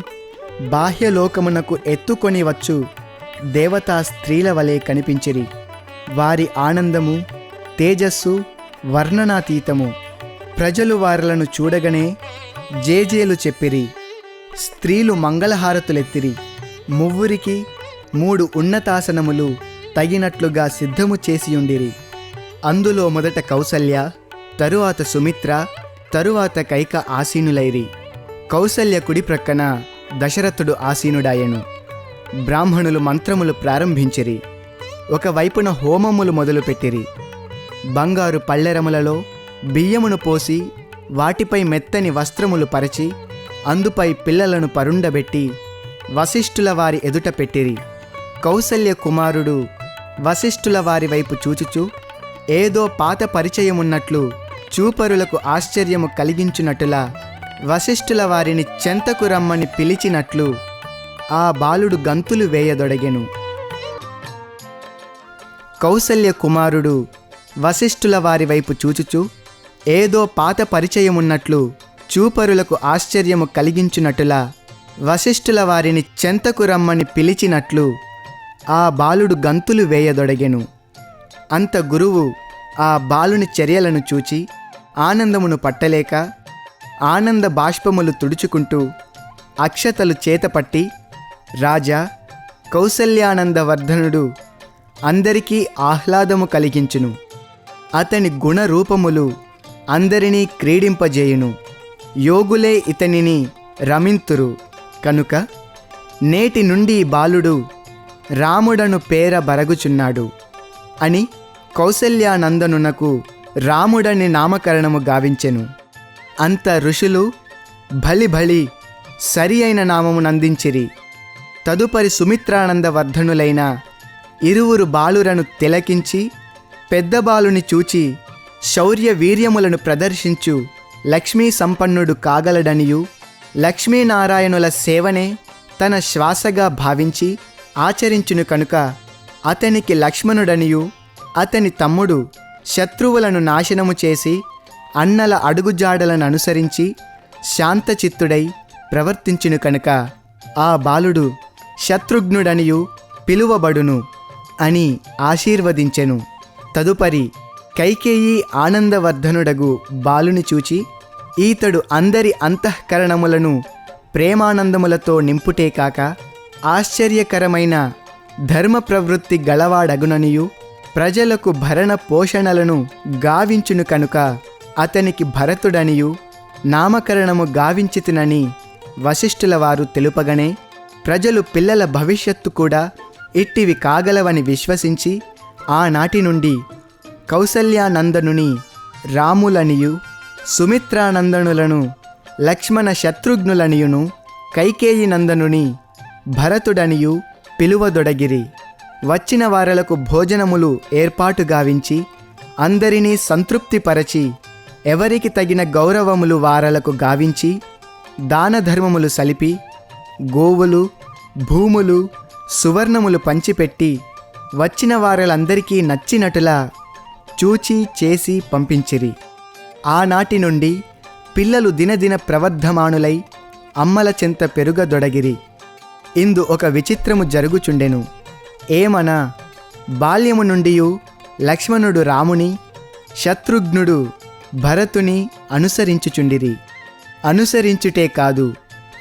బాహ్యలోకమునకు ఎత్తుకొని వచ్చు దేవతా స్త్రీల వలె కనిపించిరి. వారి ఆనందము, తేజస్సు వర్ణనాతీతము. ప్రజలు వారలను చూడగనే జేజేలు చెప్పిరి. స్త్రీలు మంగళహారతులెత్తిరి. 3కి 3 ఉన్నతాసనములు తగినట్లుగా సిద్ధము చేసియుండిరి. అందులో మొదట కౌసల్య, తరువాత సుమిత్ర, తరువాత కైక ఆసీనులైరి. కౌసల్య కుడి ప్రక్కన దశరథుడు ఆసీనుడాయెను. బ్రాహ్మణులు మంత్రములు ప్రారంభించిరి. ఒకవైపున హోమములు మొదలుపెట్టిరి. బంగారు పళ్ళెరములలో బియ్యమును పోసి వాటిపై మెత్తని వస్త్రములు పరిచి అందుపై పిల్లలను పరుండబెట్టి వశిష్ఠుల వారి ఎదుట పెట్టిరి. కౌసల్య కుమారుడు వశిష్ఠుల వారి వైపు చూచుచూ ఏదో పాత పరిచయమున్నట్లు చూపరులకు ఆశ్చర్యము కలిగించునట్టులా వశిష్ఠుల వారిని చెంతకు రమ్మని పిలిచినట్లు ఆ బాలుడు గంతులు వేయదొడగెను. కౌసల్య కుమారుడు వశిష్ఠుల వారి వైపు చూచుచూ ఏదో పాత పరిచయమున్నట్లు చూపరులకు ఆశ్చర్యము కలిగించునట్టులా వశిష్ఠుల వారిని చెంతకు రమ్మని పిలిచినట్లు ఆ బాలుడు గంతులు వేయదొడగెను. అంత గురువు ఆ బాలుని చర్యలను చూచి ఆనందమును పట్టలేక ఆనంద బాష్పములు తుడుచుకుంటూ అక్షతలు చేతపట్టి, రాజా, కౌసల్యానందవర్ధనుడు అందరికీ ఆహ్లాదము కలిగించును. అతని గుణరూపములు అందరినీ క్రీడింపజేయును. యోగులే ఇతనిని రమింతురు. కనుక నేటి నుండి బాలుడు రాముడను పేర బరగుచున్నాడు అని కౌసల్యానందనునకు రాముడని నామకరణము గావించెను. అంత ఋషులు భళి సరి అయిన నామమునందించిరి. తదుపరి సుమిత్రానందవర్ధనులైన 2 బాలురను తిలకించి పెద్ద బాలుని చూచి శౌర్య వీర్యములను ప్రదర్శించు లక్ష్మీ సంపన్నుడు కాగలడనియు లక్ష్మీనారాయణుల సేవనే తన శ్వాసగా భావించి ఆచరించును కనుక అతనికి లక్ష్మణుడనియు అతని తమ్ముడు శత్రువులను నాశనము చేసి అన్నల అడుగుజాడలను అనుసరించి శాంతచిత్తుడై ప్రవర్తించును కనుక ఆ బాలుడు శత్రుఘ్నుడనియు పిలువబడును అని ఆశీర్వదించెను. తదుపరి కైకేయి ఆనందవర్ధనుడగు బాలుని చూచి ఈతడు అందరి అంతఃకరణములను ప్రేమానందములతో నింపుటే కాక ఆశ్చర్యకరమైన ధర్మ ప్రవృత్తి గలవాడగుననియు ప్రజలకు భరణ పోషణలను గావించును కనుక అతనికి భరతుడనియు నామకరణము గావించితినని వశిష్ఠుల వారు తెలుపగనే ప్రజలు పిల్లల భవిష్యత్తు కూడా ఇట్టివి కాగలవని విశ్వసించి ఆనాటి నుండి కౌసల్యానందనుని రాములనియు సుమిత్రానందనులను లక్ష్మణ శత్రుఘ్నులనియును కైకేయి నందనుని భరతుడనియు పిలువదొడగిరి. వచ్చిన వారలకు భోజనములు ఏర్పాటు గావించి అందరినీ సంతృప్తిపరచి ఎవరికి తగిన గౌరవములు వారలకు గావించి దానధర్మములు సలిపి గోవులు భూములు సువర్ణములు పంచిపెట్టి వచ్చిన వారలందరికీ నచ్చినట్టులా చూచి చేసి పంపించిరి. ఆనాటి నుండి పిల్లలు దినదిన ప్రవర్ధమానులై అమ్మల చెంత పెరుగదొడగిరి. ఇందు ఒక విచిత్రము జరుగుచుండెను. ఏమనా బాల్యము నుండియు లక్ష్మణుడు రాముని, శత్రుఘ్నుడు భరతుని అనుసరించుచుండిరి. అనుసరించుటే కాదు,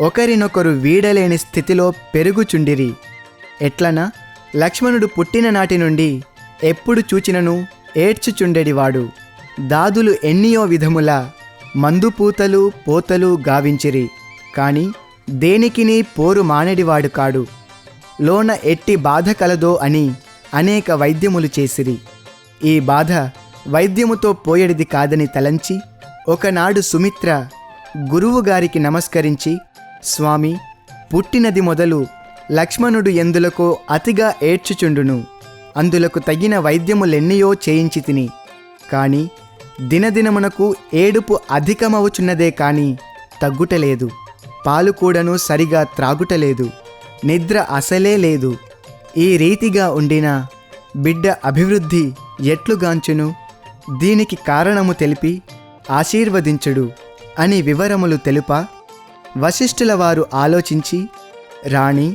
ఒకరినొకరు వీడలేని స్థితిలో పెరుగుచుండిరి. ఎట్లనా లక్ష్మణుడు పుట్టిన నాటి నుండి ఎప్పుడు చూచినను ఏడ్చుచుండెడివాడు. దాదులు ఎన్నియో విధముల మందుపూతలు పోతలు గావించిరి. కాని దేనికిని పోరు మానెడివాడు కాడు. లోన ఎట్టి బాధ కలదో అని అనేక వైద్యములు చేసిరి. ఈ బాధ వైద్యముతో పోయేడిది కాదని తలంచి ఒకనాడు సుమిత్ర గురువుగారికి నమస్కరించి, స్వామి, పుట్టినది మొదలు లక్ష్మణుడు ఎందులకో అతిగా ఏడ్చుచుండును. అందులకు తగిన వైద్యములెన్నియో చేయించి తిని, కాని దినదినమునకు ఏడుపు అధికమవుచున్నదే కాని తగ్గుటలేదు. పాలు కూడాను సరిగా త్రాగుటలేదు. నిద్ర అసలే లేదు. ఈ రీతిగా ఉండిన బిడ్డ అభివృద్ధి ఎట్లుగాంచును? దీనికి కారణము తెలిపి ఆశీర్వదించుడు అని వివరములు తెలుప వశిష్ఠుల వారు ఆలోచించి, రాణి,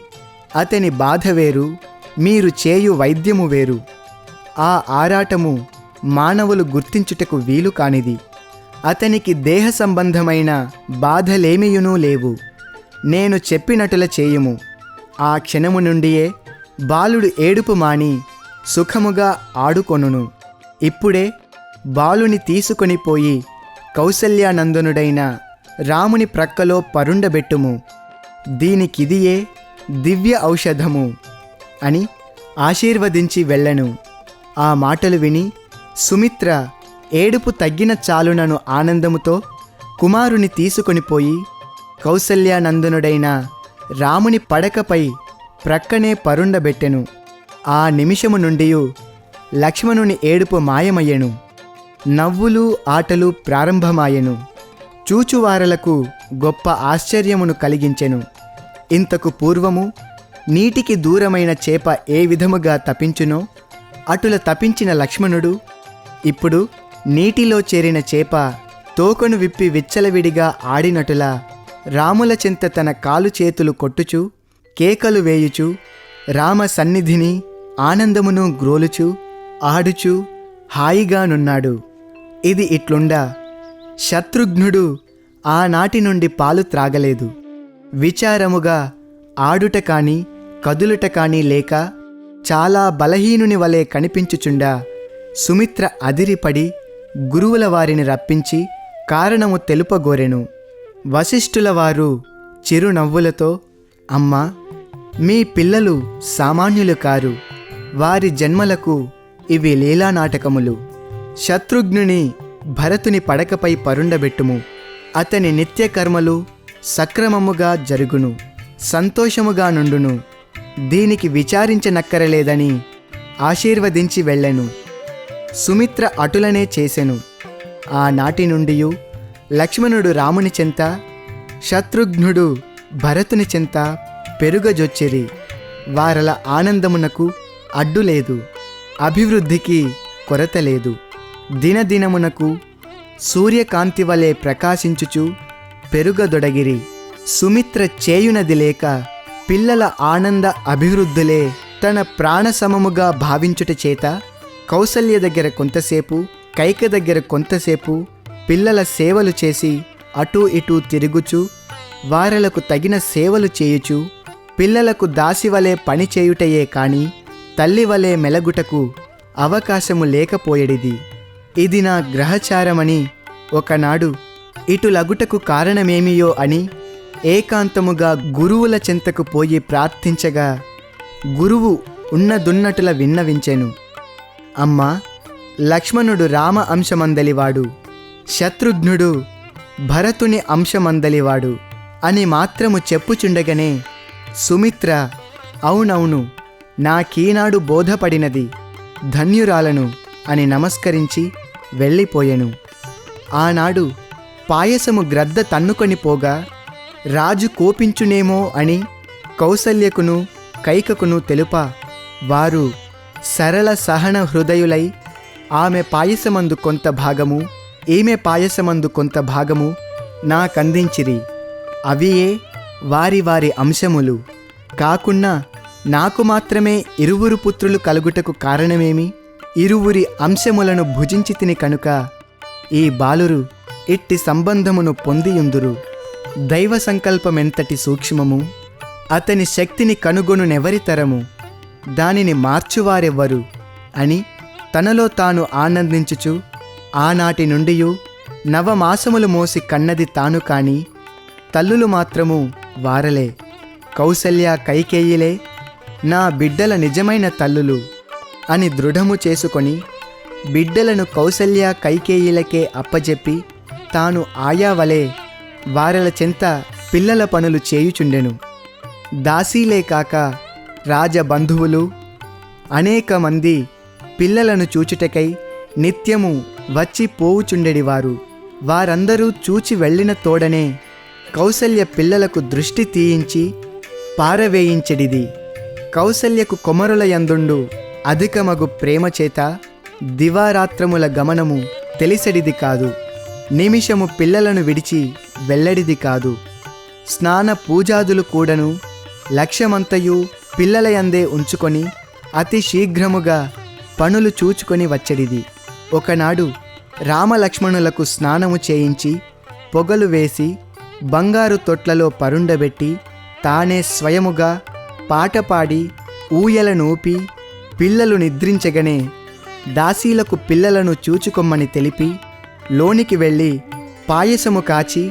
అతని బాధ వేరు, మీరు చేయు వైద్యము వేరు. ఆ ఆరాటము మానవులు గుర్తించుటకు వీలు కానిది. అతనికి దేహ సంబంధమైన బాధలేమియునూ లేవు. నేను చెప్పినట్టుల చేయుము. ఆ క్షణము నుండియే బాలుడు ఏడుపు మాని సుఖముగా ఆడుకొనును. ఇప్పుడే బాలుని తీసుకొని పోయి కౌసల్యానందనుడైన రాముని ప్రక్కలో పరుండబెట్టుము, దీనికిదియే దివ్య ఔషధము అని ఆశీర్వదించి వెళ్ళెను. ఆ మాటలు విని సుమిత్ర ఏడుపు తగ్గిన చాలునను ఆనందముతో కుమారుని తీసుకొని పోయి కౌసల్యానందనుడైన రాముని పడకపై ప్రక్కనే పరుండబెట్టెను. ఆ నిమిషము నుండి లక్ష్మణుని ఏడుపు మాయమయ్యెను. నవ్వులు ఆటలు ప్రారంభమాయెను. చూచువారలకు గొప్ప ఆశ్చర్యమును కలిగించెను. ఇంతకు పూర్వము నీటికి దూరమైన చేప ఏ విధముగా తపించునో అటుల తపించిన లక్ష్మణుడు ఇప్పుడు నీటిలో చేరిన చేప తోకను విప్పి విచ్చలవిడిగా ఆడినటులా రాముల చెంత తన కాలు చేతులు కొట్టుచు కేకలు వేయుచు రామ సన్నిధిని ఆనందమును గ్రోలుచు ఆడుచు హాయిగానున్నాడు. ఇది ఇట్లుండా శత్రుఘ్నుడు ఆనాటి నుండి పాలు త్రాగలేదు. విచారముగా ఆడుట కాని కదులుట కాని లేక చాలా బలహీనుని వలె కనిపించుచుండా సుమిత్ర అదిరిపడి గురువుల వారిని రప్పించి కారణము తెలుపగోరెను. వశిష్ఠుల వారు చిరునవ్వులతో, అమ్మా, మీ పిల్లలు సామాన్యులు కారు, వారి జన్మలకు ఇవి లీలానాటకములు. శత్రుఘ్నుని భరతుని పడకపై పరుండబెట్టుము, అతని నిత్యకర్మలు సక్రమముగా జరుగును, సంతోషముగా నుండును, దీనికి విచారించనక్కరలేదని ఆశీర్వదించి వెళ్ళెను. సుమిత్ర అటులనే చేసెను. ఆనాటి నుండి లక్ష్మణుడు రాముని చెంత, శత్రుఘ్నుడు భరతుని చెంత పెరుగజొచ్చిరి. వారల ఆనందమునకు అడ్డులేదు, అభివృద్ధికి కొరత లేదు. దినదినమునకు సూర్యకాంతి వలె ప్రకాశించుచు పెరుగదొడగిరి. సుమిత్ర చేయునది లేక పిల్లల ఆనంద అభివృద్ధులే తన ప్రాణసమముగా భావించుట చేత కౌసల్య దగ్గర కొంతసేపు, కైక దగ్గర కొంతసేపు పిల్లల సేవలు చేసి అటూ ఇటూ తిరుగుచు వారలకు తగిన సేవలు చేయుచు పిల్లలకు దాసివలే పని చేయుటయే కాని తల్లివలే మెలగుటకు అవకాశము లేకపోయేడిది. ఇది నా గ్రహచారమని ఒకనాడు ఇటులగుటకు కారణమేమియో అని ఏకాంతముగా గురువుల చెంతకు పోయి ప్రార్థించగా గురువు ఉన్నదున్నటుల విన్నవించెను. అమ్మా, లక్ష్మణుడు రామ అంశమందలివాడు, శత్రుఘ్నుడు భరతుని అంశమందలివాడు అని మాత్రము చెప్పుచుండగనే సుమిత్ర, అవునవును, నాకీనాడు బోధపడినది, ధన్యురాలను అని నమస్కరించి వెళ్ళిపోయెను. ఆనాడు పాయసము గ్రద్ద తన్నుకొని పోగా రాజు కోపించునేమో అని కౌసల్యకును కైకకును తెలుప వారు సరళ సహన హృదయులై ఆమె పాయసమందు కొంత భాగము, ఈమె పాయసమందు కొంత భాగము నాకందించిరి. అవియే వారి వారి అంశములు కాకున్నా నాకు మాత్రమే ఇరువురు పుత్రులు కలుగుటకు కారణమేమి? ఇరువురి అంశములను భుజించి తిని కనుక ఈ బాలురు ఇట్టి సంబంధమును పొందియుందురు. దైవ సంకల్పమెంతటి సూక్ష్మము, అతని శక్తిని కనుగొనునెవరితరము, దానిని మార్చువారెవ్వరు అని తనలో తాను ఆనందించుచు ఆనాటి నుండి నవమాసములు మోసి కన్నది తాను కాని తల్లులు మాత్రము వారలే. కౌసల్య కైకేయిలే నా బిడ్డల నిజమైన తల్లులు అని దృఢము చేసుకొని బిడ్డలను కౌసల్య కైకేయిలకే అప్పజెప్పి తాను ఆయావలే వారల చెంత పిల్లల పనులు చేయుచుండెను. దాసీలే కాక రాజబంధువులు అనేక మంది పిల్లలను చూచుటకై నిత్యము వచ్చి పోవుచుండెడివారు. వారందరూ చూచి వెళ్ళిన తోడనే కౌసల్య పిల్లలకు దృష్టి తీయించి పారవేయించెడిది. కౌసల్యకు కొమరుల యందుండు అధికమగు ప్రేమ చేత దివారాత్రముల గమనము తెలిసెడిది కాదు. నిమిషము పిల్లలను విడిచి వెళ్ళడిది కాదు. స్నాన పూజాదులు కూడాను లక్ష్యమంతయు పిల్లల యందే ఉంచుకొని అతి శీఘ్రముగా పనులు చూచుకొని వచ్చడిది. ఒకనాడు రామలక్ష్మణులకు స్నానము చేయించి పొగలు వేసి బంగారు తొట్లలో పరుండబెట్టి తానే స్వయముగా పాట పాడి ఊయలనూపి పిల్లలు నిద్రించగనే దాసీలకు పిల్లలను చూచుకొమ్మని తెలిపి లోనికి వెళ్ళి పాయసము కాచి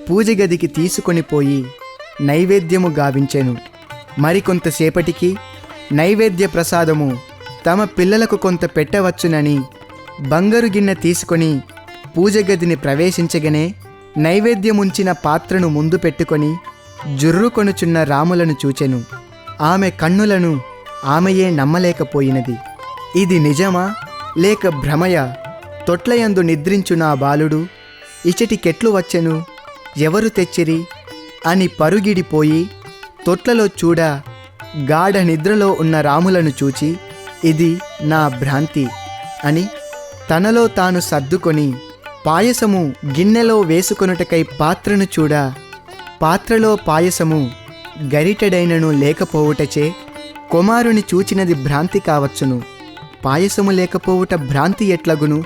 పూజగదికి తీసుకొని పోయి నైవేద్యము గావించెను. మరికొంతసేపటికి నైవేద్య ప్రసాదము తమ పిల్లలకు కొంత పెట్టవచ్చునని బంగారు గిన్నె తీసుకొని పూజగదిని ప్రవేశించగనే నైవేద్యముంచిన పాత్రను ముందు పెట్టుకొని జుర్రుకొనుచున్న రాములను చూచెను. ఆమె కన్నులను ఆమెయే నమ్మలేకపోయినది. ఇది నిజమా లేక భ్రమయ? తొట్లయందు నిద్రించు నా బాలుడు ఇచటికెట్లు వచ్చెను, ఎవరు తెచ్చిరి అని పరుగిడిపోయి తొట్లలో చూడ గాఢ నిద్రలో ఉన్న రాములను చూచి ఇది నా భ్రాంతి అని తనలో తాను సర్దుకొని పాయసము గిన్నెలో వేసుకొనుటకై పాత్రను చూడ పాత్రలో పాయసము గరిటెడైనను లేకపోవుటచే కుమారుని చూచినది భ్రాంతి కావచ్చును, పాయసము లేకపోవుట భ్రాంతి ఎట్లగును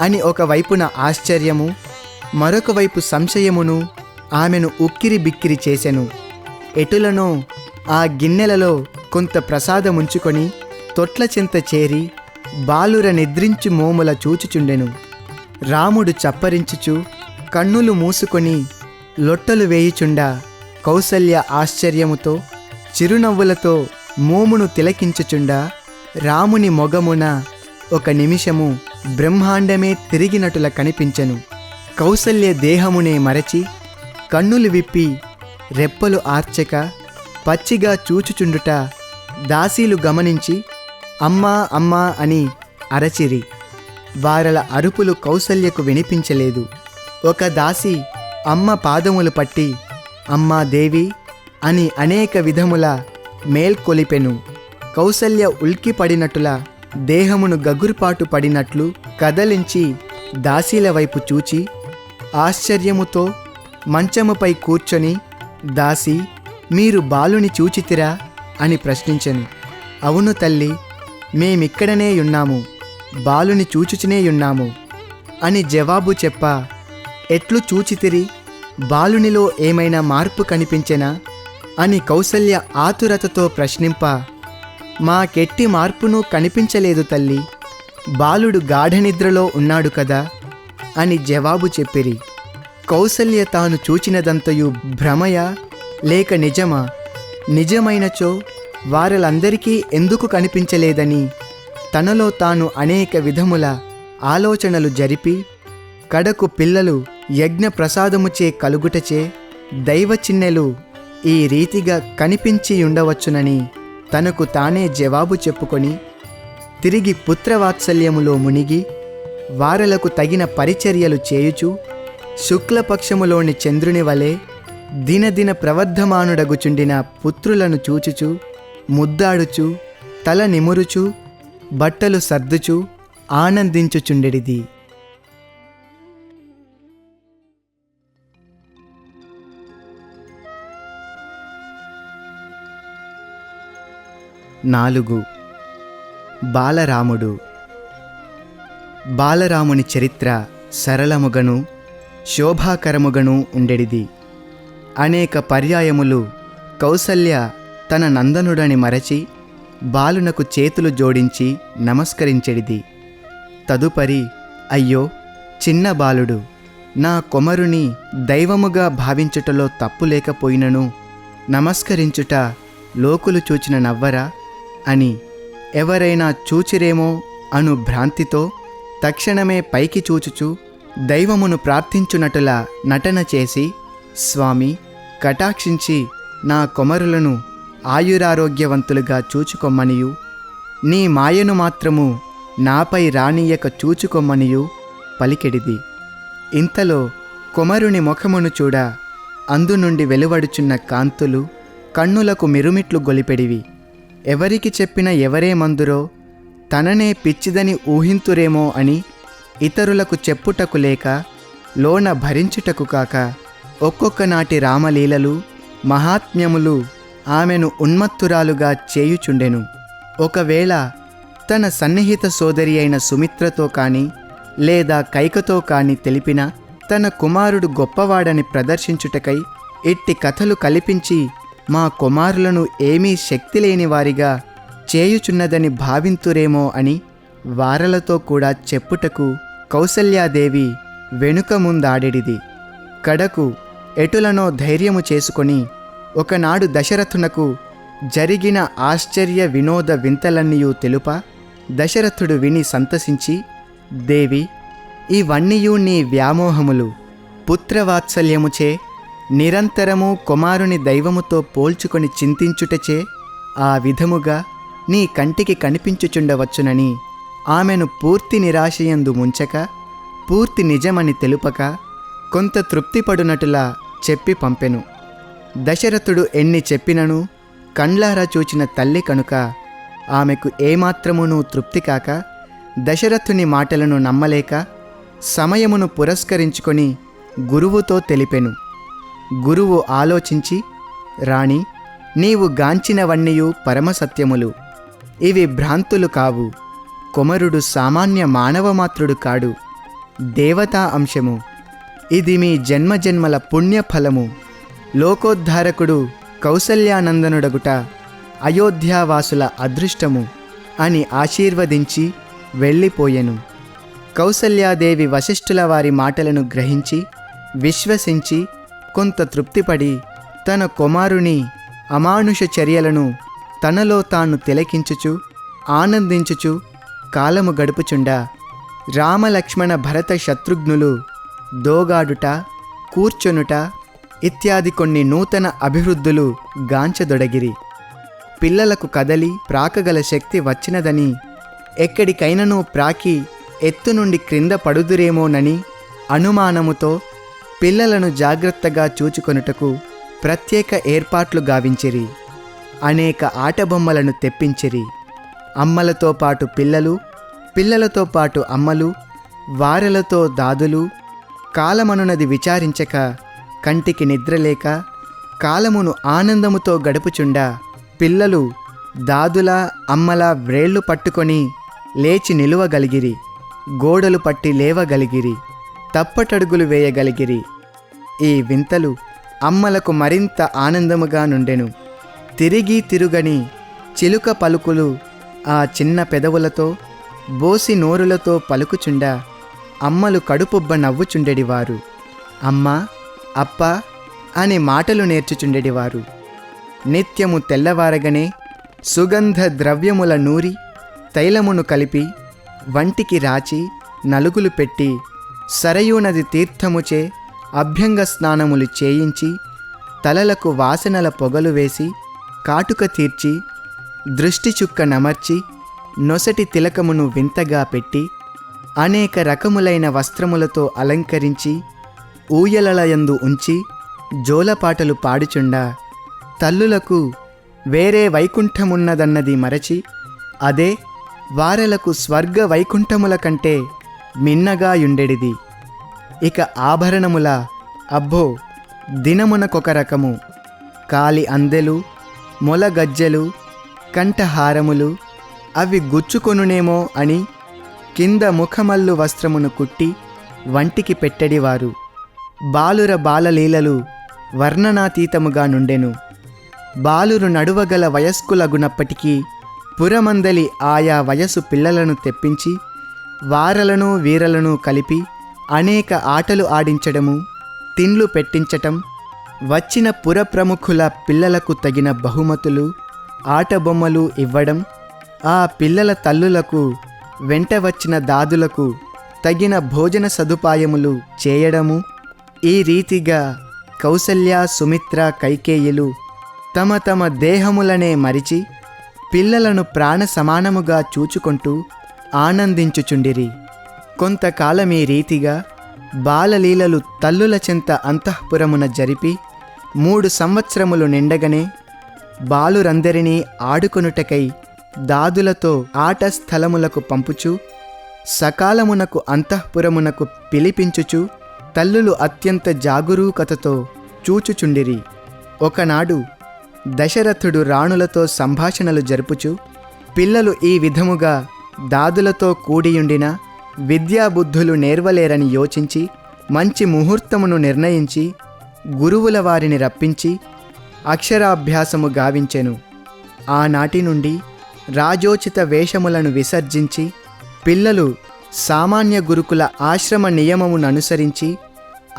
అని ఒకవైపున ఆశ్చర్యము మరొక వైపు సంశయమును ఆమెను ఉక్కిరి బిక్కిరి చేసెను. ఎటులనో ఆ గిన్నెలలో కొంత ప్రసాదముంచుకొని తొట్ల చెంత చేరి బాలుర నిద్రించు మోముల చూచుచుండెను. రాముడు చప్పరించుచు కన్నులు మూసుకొని లొట్టలు వేయుచుండా కౌసల్య ఆశ్చర్యముతో చిరునవ్వులతో మోమును తిలకించుచుండా రాముని మొగమున ఒక నిమిషము బ్రహ్మాండమే తిరిగినటుల కనిపించెను. కౌసల్య దేహమునే మరచి కన్నులు విప్పి రెప్పలు ఆర్చక పచ్చిగా చూచుచుండుట దాసీలు గమనించి అమ్మా అమ్మా అని అరచిరి. వారల అరుపులు కౌసల్యకు వినిపించలేదు. ఒక దాసి అమ్మ పాదములు పట్టి అమ్మా దేవి అని అనేక విధముల మేల్కొలిపెను. కౌసల్య ఉల్కిపడినట్టులా దేహమును గగురుపాటు పడినట్లు కదలించి దాసీల వైపు చూచి ఆశ్చర్యముతో మంచముపై కూర్చొని దాసి మీరు బాలుని చూచితిరా అని ప్రశ్నించెను. అవును తల్లి, మేమిక్కడనే యున్నాము, బాలుని చూచుచునేయున్నాము అని జవాబు చెప్ప ఎట్లు చూచితిరి, బాలునిలో ఏమైనా మార్పు కనిపించెనా అని కౌసల్య ఆతురతతో ప్రశ్నింప మాకెట్టి మార్పును కనిపించలేదు తల్లి, బాలుడు గాఢనిద్రలో ఉన్నాడు కదా అని జవాబు చెప్పిరి. కౌసల్య తాను చూచినదంతయు భ్రమయా లేక నిజమా? నిజమైనచో వారలందరికీ ఎందుకు కనిపించలేదని తనలో తాను అనేక విధముల ఆలోచనలు జరిపి కడకు పిల్లలు యజ్ఞ ప్రసాదముచే కలుగుటచే దైవ చిన్నెలు ఈ రీతిగా కనిపించి ఉండవచ్చునని తనకు తానే జవాబు చెప్పుకొని తిరిగి పుత్రవాత్సల్యములో మునిగి వారలకు తగిన పరిచర్యలు చేయుచు శుక్లపక్షములోని చంద్రుని వలె దినదిన ప్రవర్ధమానుడగుచుండిన పుత్రులను చూచుచు ముద్దాడుచు తల నిమురుచు బట్టలు సర్దుచు ఆనందించుచుండెడిది. 4. బాలరాముడు. బాలరాముని చరిత్ర సరళముగను శోభాకరముగను ఉండెడిది. అనేక పర్యాయములు కౌసల్య తన నందనుడని మరచి బాలునకు చేతులు జోడించి నమస్కరించెడిది. తదుపరి అయ్యో చిన్న బాలుడు, నా కొమరుని దైవముగా భావించుటలో తప్పు లేకపోయినను నమస్కరించుట లోకులు చూచిన నవ్వరా అని ఎవరైనా చూచిరేమో అను భ్రాంతితో తక్షణమే పైకి చూచుచు దైవమును ప్రార్థించునటులా నటన చేసి స్వామి కటాక్షించి నా కొమరులను ఆయురారోగ్యవంతులుగా చూచుకొమ్మనియు నీ మాయను మాత్రము నాపై రానియక చూచుకొమ్మనియు పలికెడిది. ఇంతలో కొమరుని ముఖమును చూడ అందునుండి వెలువడుచున్న కాంతులు కన్నులకు మిరుమిట్లు గొలిపెడివి. ఎవరికి చెప్పిన ఎవరేమందురో తననే పిచ్చిదని ఊహింతురేమో అని ఇతరులకు చెప్పుటకు లేక లోన భరించుటకు కాక ఒక్కొక్క నాటి రామలీలలు మహాత్మ్యములు ఆమెను ఉన్మత్తురాలుగా చేయుచుండెను. ఒకవేళ తన సన్నిహిత సోదరి అయిన సుమిత్రతో కాని లేదా కైకతో కాని తెలిపిన తన కుమారుడు గొప్పవాడని ప్రదర్శించుటకై ఇట్టి కథలు కల్పించి మా కుమారులను ఏమీ శక్తి లేని వారిగా చేయుచున్నదని భావింతురేమో అని వారలతో కూడా చెప్పుటకు కౌసల్యాదేవి వెనుక ముందాడెడిది. కడకు ఎటులనో ధైర్యము చేసుకొని ఒకనాడు దశరథునకు జరిగిన ఆశ్చర్య వినోద వింతలన్నీయూ తెలుప, దశరథుడు విని సంతసించి, దేవి, ఇవన్నీయూ నీ వ్యామోహములు. పుత్రవాత్సల్యముచే నిరంతరము కుమారుని దైవముతో పోల్చుకొని చింతించుటచే ఆ విధముగా నీ కంటికి కనిపించుచుండవచ్చునని ఆమెను పూర్తి నిరాశయందు ముంచక, పూర్తి నిజమని తెలుపక, కొంత తృప్తిపడునటులా చెప్పి పంపెను. దశరథుడు ఎన్ని చెప్పినను కండ్లారా చూచిన తల్లి కనుక ఆమెకు ఏమాత్రమునూ తృప్తి కాక, దశరథుని మాటలను నమ్మలేక సమయమును పురస్కరించుకొని గురువుతో తెలిపెను. గురువు ఆలోచించి, రాణి, నీవు గాంచినవన్నీయు పరమసత్యములు. ఇవి భ్రాంతులు కావు. కుమరుడు సామాన్య మానవమాత్రుడు కాడు, దేవతా అంశము. ఇది మీ జన్మజన్మల పుణ్యఫలము. లోకోద్ధారకుడు కౌసల్యానందనుడగుట అయోధ్యావాసుల అదృష్టము అని ఆశీర్వదించి వెళ్ళిపోయెను. కౌసల్యాదేవి వశిష్ఠుల వారి మాటలను గ్రహించి విశ్వసించి కొంత తృప్తిపడి తన కుమారుని అమానుష చర్యలను తనలో తాను తిలకించుచు ఆనందించుచు కాలము గడుపుచుండా రామలక్ష్మణ భరత శత్రుఘ్నులు దోగాడుట, కూర్చొనుట ఇత్యాది కొన్ని నూతన అభివృద్ధులు గాంచదొడగిరి. పిల్లలకు కదలి ప్రాకగల శక్తి వచ్చినదని, ఎక్కడికైనను ప్రాకి ఎత్తు నుండి క్రింద పడుదురేమోనని అనుమానముతో పిల్లలను జాగ్రత్తగా చూచుకొనుటకు ప్రత్యేక ఏర్పాట్లు గావించిరి. అనేక ఆటబొమ్మలను తెప్పించిరి. అమ్మలతో పాటు పిల్లలు, పిల్లలతో పాటు అమ్మలు, వారలతో దాదులు, కాలమనునది విచారించక, కంటికి నిద్రలేక, కాలమును ఆనందముతో గడుపుచుండా పిల్లలు దాదుల అమ్మల వ్రేళ్లు పట్టుకొని లేచి నిలువగలిగిరి, గోడలు పట్టి లేవగలిగిరి, తప్పటడుగులు వేయగలిగిరి. ఈ వింతలు అమ్మలకు మరింత ఆనందముగా నుండెను. తిరిగి తిరుగని చిలుక పలుకులు ఆ చిన్న పెదవులతో, బోసి నోరులతో పలుకుచుండా అమ్మలు కడుపుబ్బ నవ్వుచుండెడివారు. అమ్మా, అప్ప అనే మాటలు నేర్చుచుండెడివారు. నిత్యము తెల్లవారగనే సుగంధ ద్రవ్యముల నూరి తైలమును కలిపి వంటికి రాచి నలుగులు పెట్టి సరయూనది తీర్థముచే అభ్యంగ స్నానములు చేయించి తలలకు వాసనల పొగలు వేసి కాటుక తీర్చి దృష్టి చుక్క నమర్చి నొసటి తిలకమును వింతగా పెట్టి అనేక రకములైన వస్త్రములతో అలంకరించి ఊయలలయందు ఉంచి జోలపాటలు పాడుచుండా తల్లులకు వేరే వైకుంఠమున్నదన్నది మరచి అదే వారలకు స్వర్గ వైకుంఠముల కంటే మిన్నగాయుండెడిది. ఇక ఆభరణముల అబ్బో దినమునకొక రకము. కాలి అందెలు, మొలగజ్జెలు, కంఠహారములు అవి గుచ్చుకొనునేమో అని కింద ముఖమల్లు వస్త్రమును కుట్టి వంటికి పెట్టెడివారు. బాలుర బాలలీలలు వర్ణనాతీతముగా నుండెను. బాలురు నడువగల వయస్కులగునప్పటికీ పురమందలి ఆయా వయసు పిల్లలను తెప్పించి వారలను వీరలను కలిపి అనేక ఆటలు ఆడించడము, తిండ్లు పెట్టించటం, వచ్చిన పురప్రముఖుల పిల్లలకు తగిన బహుమతులు, ఆటబొమ్మలు ఇవ్వడం, ఆ పిల్లల తల్లులకు వెంట వచ్చిన దాదులకు తగిన భోజన సదుపాయములు చేయడము. ఈ రీతిగా కౌసల్య, సుమిత్ర, కైకేయులు తమ తమ దేహములనే మరిచి పిల్లలను ప్రాణ సమానముగా చూచుకుంటూ ఆనందించుచుండిరి. కొంతకాలమీ రీతిగా బాలలీలలు తల్లుల చెంత అంతఃపురమున జరిపి 3 సంవత్సరములు నిండగనే బాలురందరినీ ఆడుకొనుటకై దాదులతో ఆట స్థలములకు పంపుచు సకాలమునకు అంతఃపురమునకు పిలిపించుచు తల్లులు అత్యంత జాగరూకతతో చూచుచుండిరి. ఒకనాడు దశరథుడు రాణులతో సంభాషణలు జరుపుచు పిల్లలు ఈ విధముగా దాదులతో కూడియుండిన విద్యాబుద్ధులు నేర్వలేరని యోచించి మంచి ముహూర్తమును నిర్ణయించి గురువుల వారిని రప్పించి అక్షరాభ్యాసము గావించెను. ఆనాటి నుండి రాజోచిత వేషములను విసర్జించి పిల్లలు సామాన్య గురుకుల ఆశ్రమ నియమమును అనుసరించి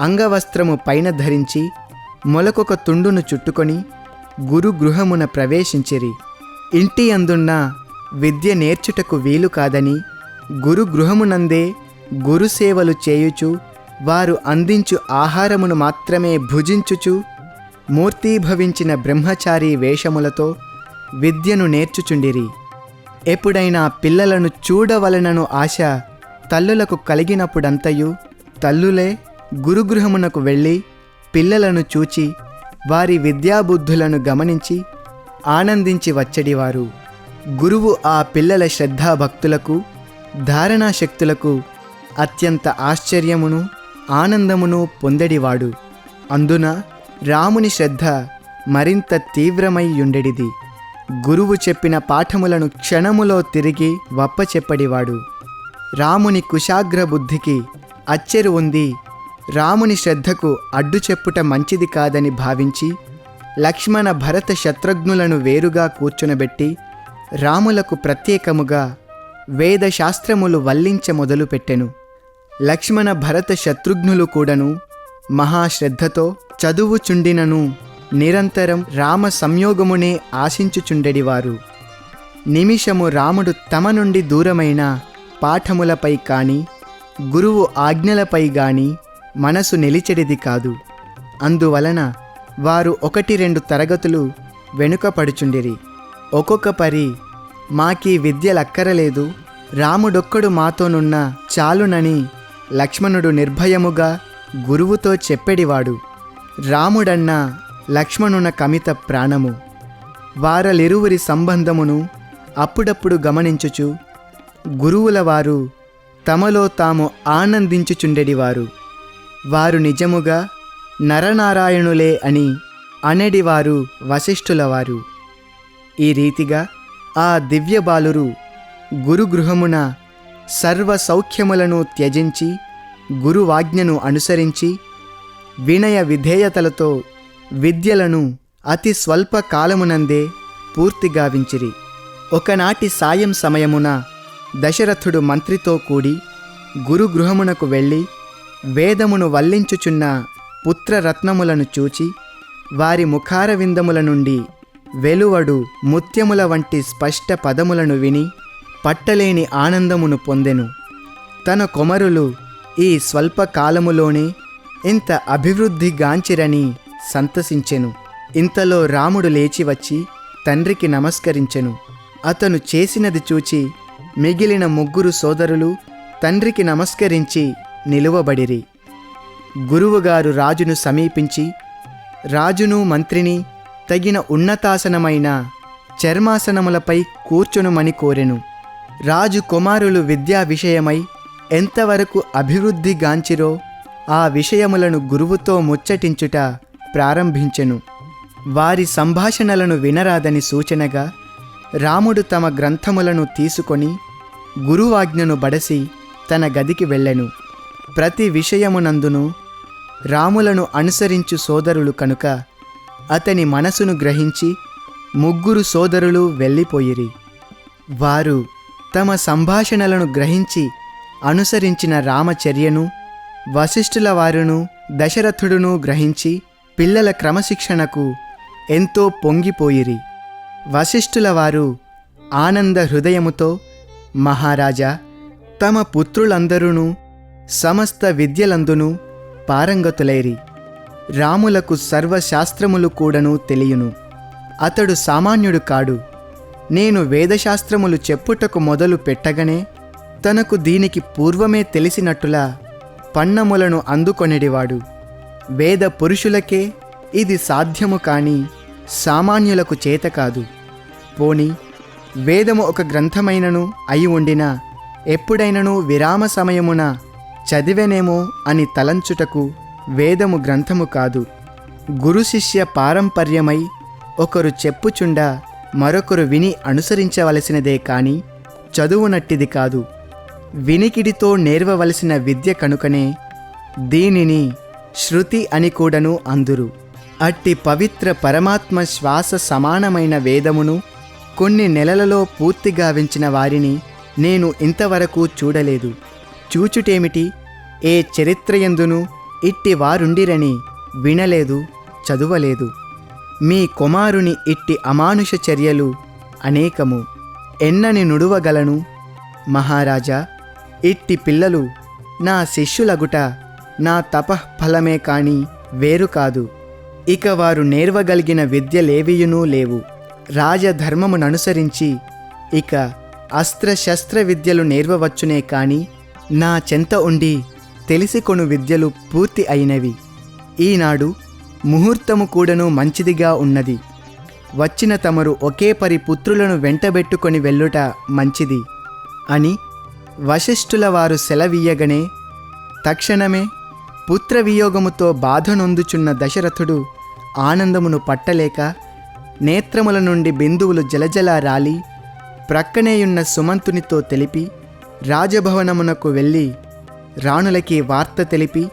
అంగవస్త్రము పైన ధరించి మొలకొక తుండును చుట్టుకొని గురుగృహమున ప్రవేశించిరి. ఇంటి అందున్న విద్య నేర్చుటకు వీలు కాదని గురుగృహమునందే గురుసేవలు చేయుచు వారు అందించు ఆహారమును మాత్రమే భుజించుచు మూర్తీభవించిన బ్రహ్మచారి వేషములతో విద్యను నేర్చుచుండిరి. ఎప్పుడైనా పిల్లలను చూడవలనను ఆశ తల్లులకు కలిగినప్పుడంతయు తల్లులే గురుగృహమునకు వెళ్ళి పిల్లలను చూచి వారి విద్యాబుద్ధులను గమనించి ఆనందించి వచ్చడివారు. గురువు ఆ పిల్లల శ్రద్ధాభక్తులకు ధారణాశక్తులకు అత్యంత ఆశ్చర్యమును ఆనందమును పొందడివాడు. అందున రాముని శ్రద్ధ మరింత తీవ్రమై యుండెడిది. గురువు చెప్పిన పాఠములను క్షణములో తిరిగి వప్పచెప్పడివాడు. రాముని కుశాగ్ర బుద్ధికి అచ్చెరు ఉంది. రాముని శ్రద్ధకు అడ్డు చెప్పుట మంచిది కాదని భావించి లక్ష్మణ భరత శత్రుఘ్నులను వేరుగా కూర్చునబెట్టి రాములకు ప్రత్యేకముగా వేదశాస్త్రములు వల్లించ మొదలుపెట్టెను. లక్ష్మణ భరత శత్రుఘ్నులు కూడాను మహాశ్రద్ధతో చదువుచుండినను నిరంతరం రామ సంయోగమునే ఆశించుచుండెడివారు. నిమిషము రాముడు తమ నుండి దూరమైన పాఠములపై కాని గురువు ఆజ్ఞలపై గాని మనసు నిలిచెడిది కాదు. అందువలన వారు 1-2 తరగతులు వెనుకపడుచుండిరి. ఒక్కొక్క పరి మాకీ విద్యలక్కరలేదు, రాముడొక్కడు మాతోనున్న చాలునని లక్ష్మణుడు నిర్భయముగా గురువుతో చెప్పెడివాడు. రాముడన్న లక్ష్మణున కమిత ప్రాణము. వారలిరువురి సంబంధమును అప్పుడప్పుడు గమనించుచు గురువుల వారు తమలో తాము ఆనందించుచుండెడివారు. వారు నిజముగా నరనారాయణులే అని అనెడివారు వశిష్ఠులవారు. ఈ రీతిగా ఆ దివ్యబాలురు గురుగృహమున సర్వ సౌఖ్యములను త్యజించి గురువాజ్ఞను అనుసరించి వినయ విధేయతలతో విద్యలను అతి స్వల్ప కాలమునందే పూర్తిగావించిరి. ఒకనాటి సాయం సమయమున దశరథుడు మంత్రితో కూడి గురుగృహమునకు వెళ్ళి వేదమును వల్లించుచున్న పుత్రరత్నములను చూచి వారి ముఖార విందముల నుండి వెలువడు ముత్యముల వంటి స్పష్ట పదములను విని పట్టలేని ఆనందమును పొందెను. తన కుమారులు ఈ స్వల్ప కాలములోనే ఇంత అభివృద్ధి గాంచిరని సంతసించెను. ఇంతలో రాముడు లేచి వచ్చి తండ్రికి నమస్కరించెను. అతను చేసినది చూచి మిగిలిన 3 సోదరులు తండ్రికి నమస్కరించి నిలువబడిరి. గురువుగారు రాజును సమీపించి రాజును మంత్రిని తగిన ఉన్నతాసనమైన చర్మాసనములపై కూర్చునుమని కోరెను. రాజు కుమారులు విద్యా విషయమై ఎంతవరకు అభివృద్ధి గాంచిరో ఆ విషయములను గురువుతో ముచ్చటించుట ప్రారంభించెను. వారి సంభాషణలను వినరాదని సూచనగా రాముడు తమ గ్రంథములను తీసుకొని గురువాజ్ఞను బడసి తన గదికి వెళ్ళెను. ప్రతి విషయమునందును రాములను అనుసరించు సోదరులు కనుక అతని మనసును గ్రహించి 3 సోదరులు వెళ్ళిపోయిరి. వారు తమ సంభాషణలను గ్రహించి అనుసరించిన రామచర్యను వశిష్ఠుల వారును దశరథుడును గ్రహించి పిల్లల క్రమశిక్షణకు ఎంతో పొంగిపోయిరి. వశిష్ఠుల వారు ఆనంద హృదయముతో, మహారాజా, తమ పుత్రులందరూ సమస్త విద్యలందును పారంగతులైరి. రాములకు సర్వశాస్త్రములు కూడాను తెలియను. అతడు సామాన్యుడు కాడు. నేను వేదశాస్త్రములు చెప్పుటకు మొదలు పెట్టగనే తనకు దీనికి పూర్వమే తెలిసినట్టులా పన్నములను అందుకొనెడివాడు. వేద పురుషులకే ఇది సాధ్యము కాని సామాన్యులకు చేత కాదు. పోని వేదము ఒక గ్రంథమైనను అయి ఉండినా ఎప్పుడైనను విరామ సమయమున చదివెనేమో అని తలంచుటకు వేదము గ్రంథము కాదు. గురు శిష్య పారంపర్యమై ఒకరు చెప్పుచుండా మరొకరు విని అనుసరించవలసినదే కాని చదువునట్టిది కాదు. వినికిడితో నేర్వవలసిన విద్య కనుకనే దీనిని శృతి అని కూడాను అందురు. అట్టి పవిత్ర పరమాత్మ శ్వాస సమానమైన వేదమును కొన్ని నెలలలో పూర్తిగా వెంచిన వారిని నేను ఇంతవరకు చూడలేదు. చూచుటేమిటి, ఏ చరిత్రయందును ఇట్టి వారుండిరని వినలేదు, చదువలేదు. మీ కుమారుని ఇట్టి అమానుష చర్యలు అనేకము ఎన్నని నుడువగలను మహారాజా. ఇట్టి పిల్లలు నా శిష్యులగుట నా తపఃఫలమే కాని వేరు కాదు. ఇక వారు నేర్వగలిగిన విద్యలేవియునూ లేవు. రాజధర్మముననుసరించి ఇక అస్త్రశస్త్ర విద్యలు నేర్వవచ్చునే కాని నా చెంత ఉండి తెలిసికొను విద్యలు పూర్తి అయినవి. ఈనాడు ముహూర్తము కూడాను మంచిదిగా ఉన్నది. వచ్చిన తమరు ఒకే పరి పుత్రులను వెంటబెట్టుకొని వెళ్ళుట మంచిది అని వశిష్ఠుల వారు సెలవీయగనే తక్షణమే పుత్రవియోగముతో బాధనొందుచున్న దశరథుడు ఆనందమును పట్టలేక నేత్రముల నుండి బిందువులు జలజలా రాలి ప్రక్కనేయున్న సుమంతునితో తెలిపి రాజభవనమునకు వెళ్ళి రాణులకి వార్త తెలిపి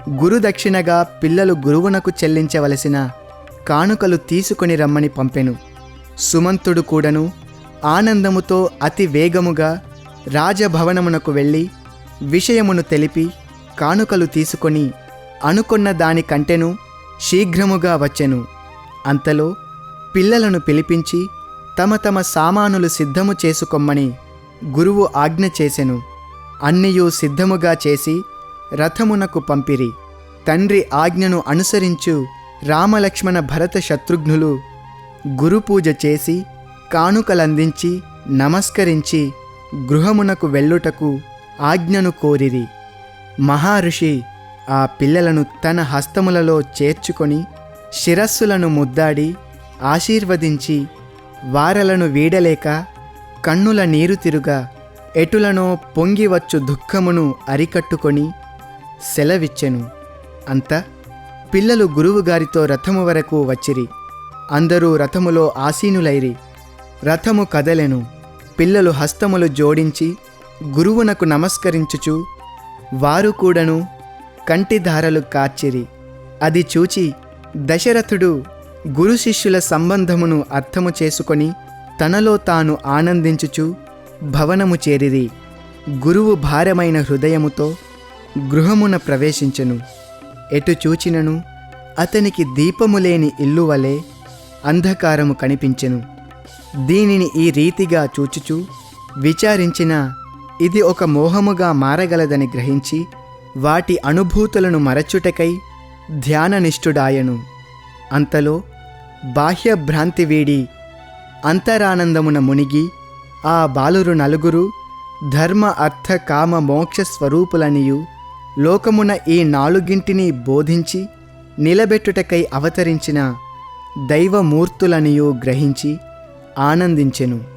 గురుదక్షిణగా పిల్లలు గురువునకు చెల్లించవలసిన కానుకలు తీసుకొని రమ్మని పంపెను. సుమంతుడు కూడాను ఆనందముతో అతి వేగముగా రాజభవనమునకు వెళ్ళి విషయమును తెలిపి కానుకలు తీసుకొని అనుకొన్న దానికంటెను శీఘ్రముగా వచ్చెను. అంతలో పిల్లలను పిలిపించి తమ తమ సామానులు సిద్ధము చేసుకొమ్మని గురువు ఆజ్ఞ చేసెను. అన్నియూ సిద్ధముగా చేసి రథమునకు పంపిరి. తండ్రి ఆజ్ఞను అనుసరించు రామలక్ష్మణ భరత శత్రుఘ్నులు గురుపూజ చేసి కానుకలందించి నమస్కరించి గృహమునకు వెళ్ళుటకు ఆజ్ఞను కోరిరి. మహర్షి ఆ పిల్లలను తన హస్తములలో చేర్చుకొని శిరస్సులను ముద్దాడి ఆశీర్వదించి వారలను వీడలేక కన్నుల నీరు తిరుగా ఎటులనో పొంగివచ్చు దుఃఖమును అరికట్టుకొని సెలవిచ్చెను. అంత పిల్లలు గురువుగారితో రథము వరకు వచ్చిరి. అందరూ రథములో ఆసీనులైరి. రథము కదలెను. పిల్లలు హస్తములు జోడించి గురువునకు నమస్కరించుచు వారు కూడాను కంటిధారలు కార్చిరి. అది చూచి దశరథుడు గురు శిష్యుల సంబంధమును అర్థము చేసుకొని తనలో తాను ఆనందించుచు భవనము చేరిరి. గురువు భారమైన హృదయముతో గృహమున ప్రవేశించెను. ఎటు చూచినను అతనికి దీపము లేని ఇల్లు వలె అంధకారము కనిపించెను. దీనిని ఈ రీతిగా చూచుచు విచారించిన ఇది ఒక మోహముగా మారగలదని గ్రహించి వాటి అనుభూతులను మరచుటకై ధ్యాననిష్ఠుడాయను. అంతలో బాహ్యభ్రాంతి వీడి అంతరానందమున మునిగి ఆ బాలురు నలుగురు ధర్మ అర్థ కామ మోక్ష స్వరూపులనియు లోకమున ఈ నాలుగింటిని బోధించి నిలబెట్టుటకై అవతరించిన దైవమూర్తులనియు గ్రహించి ఆనందించెను.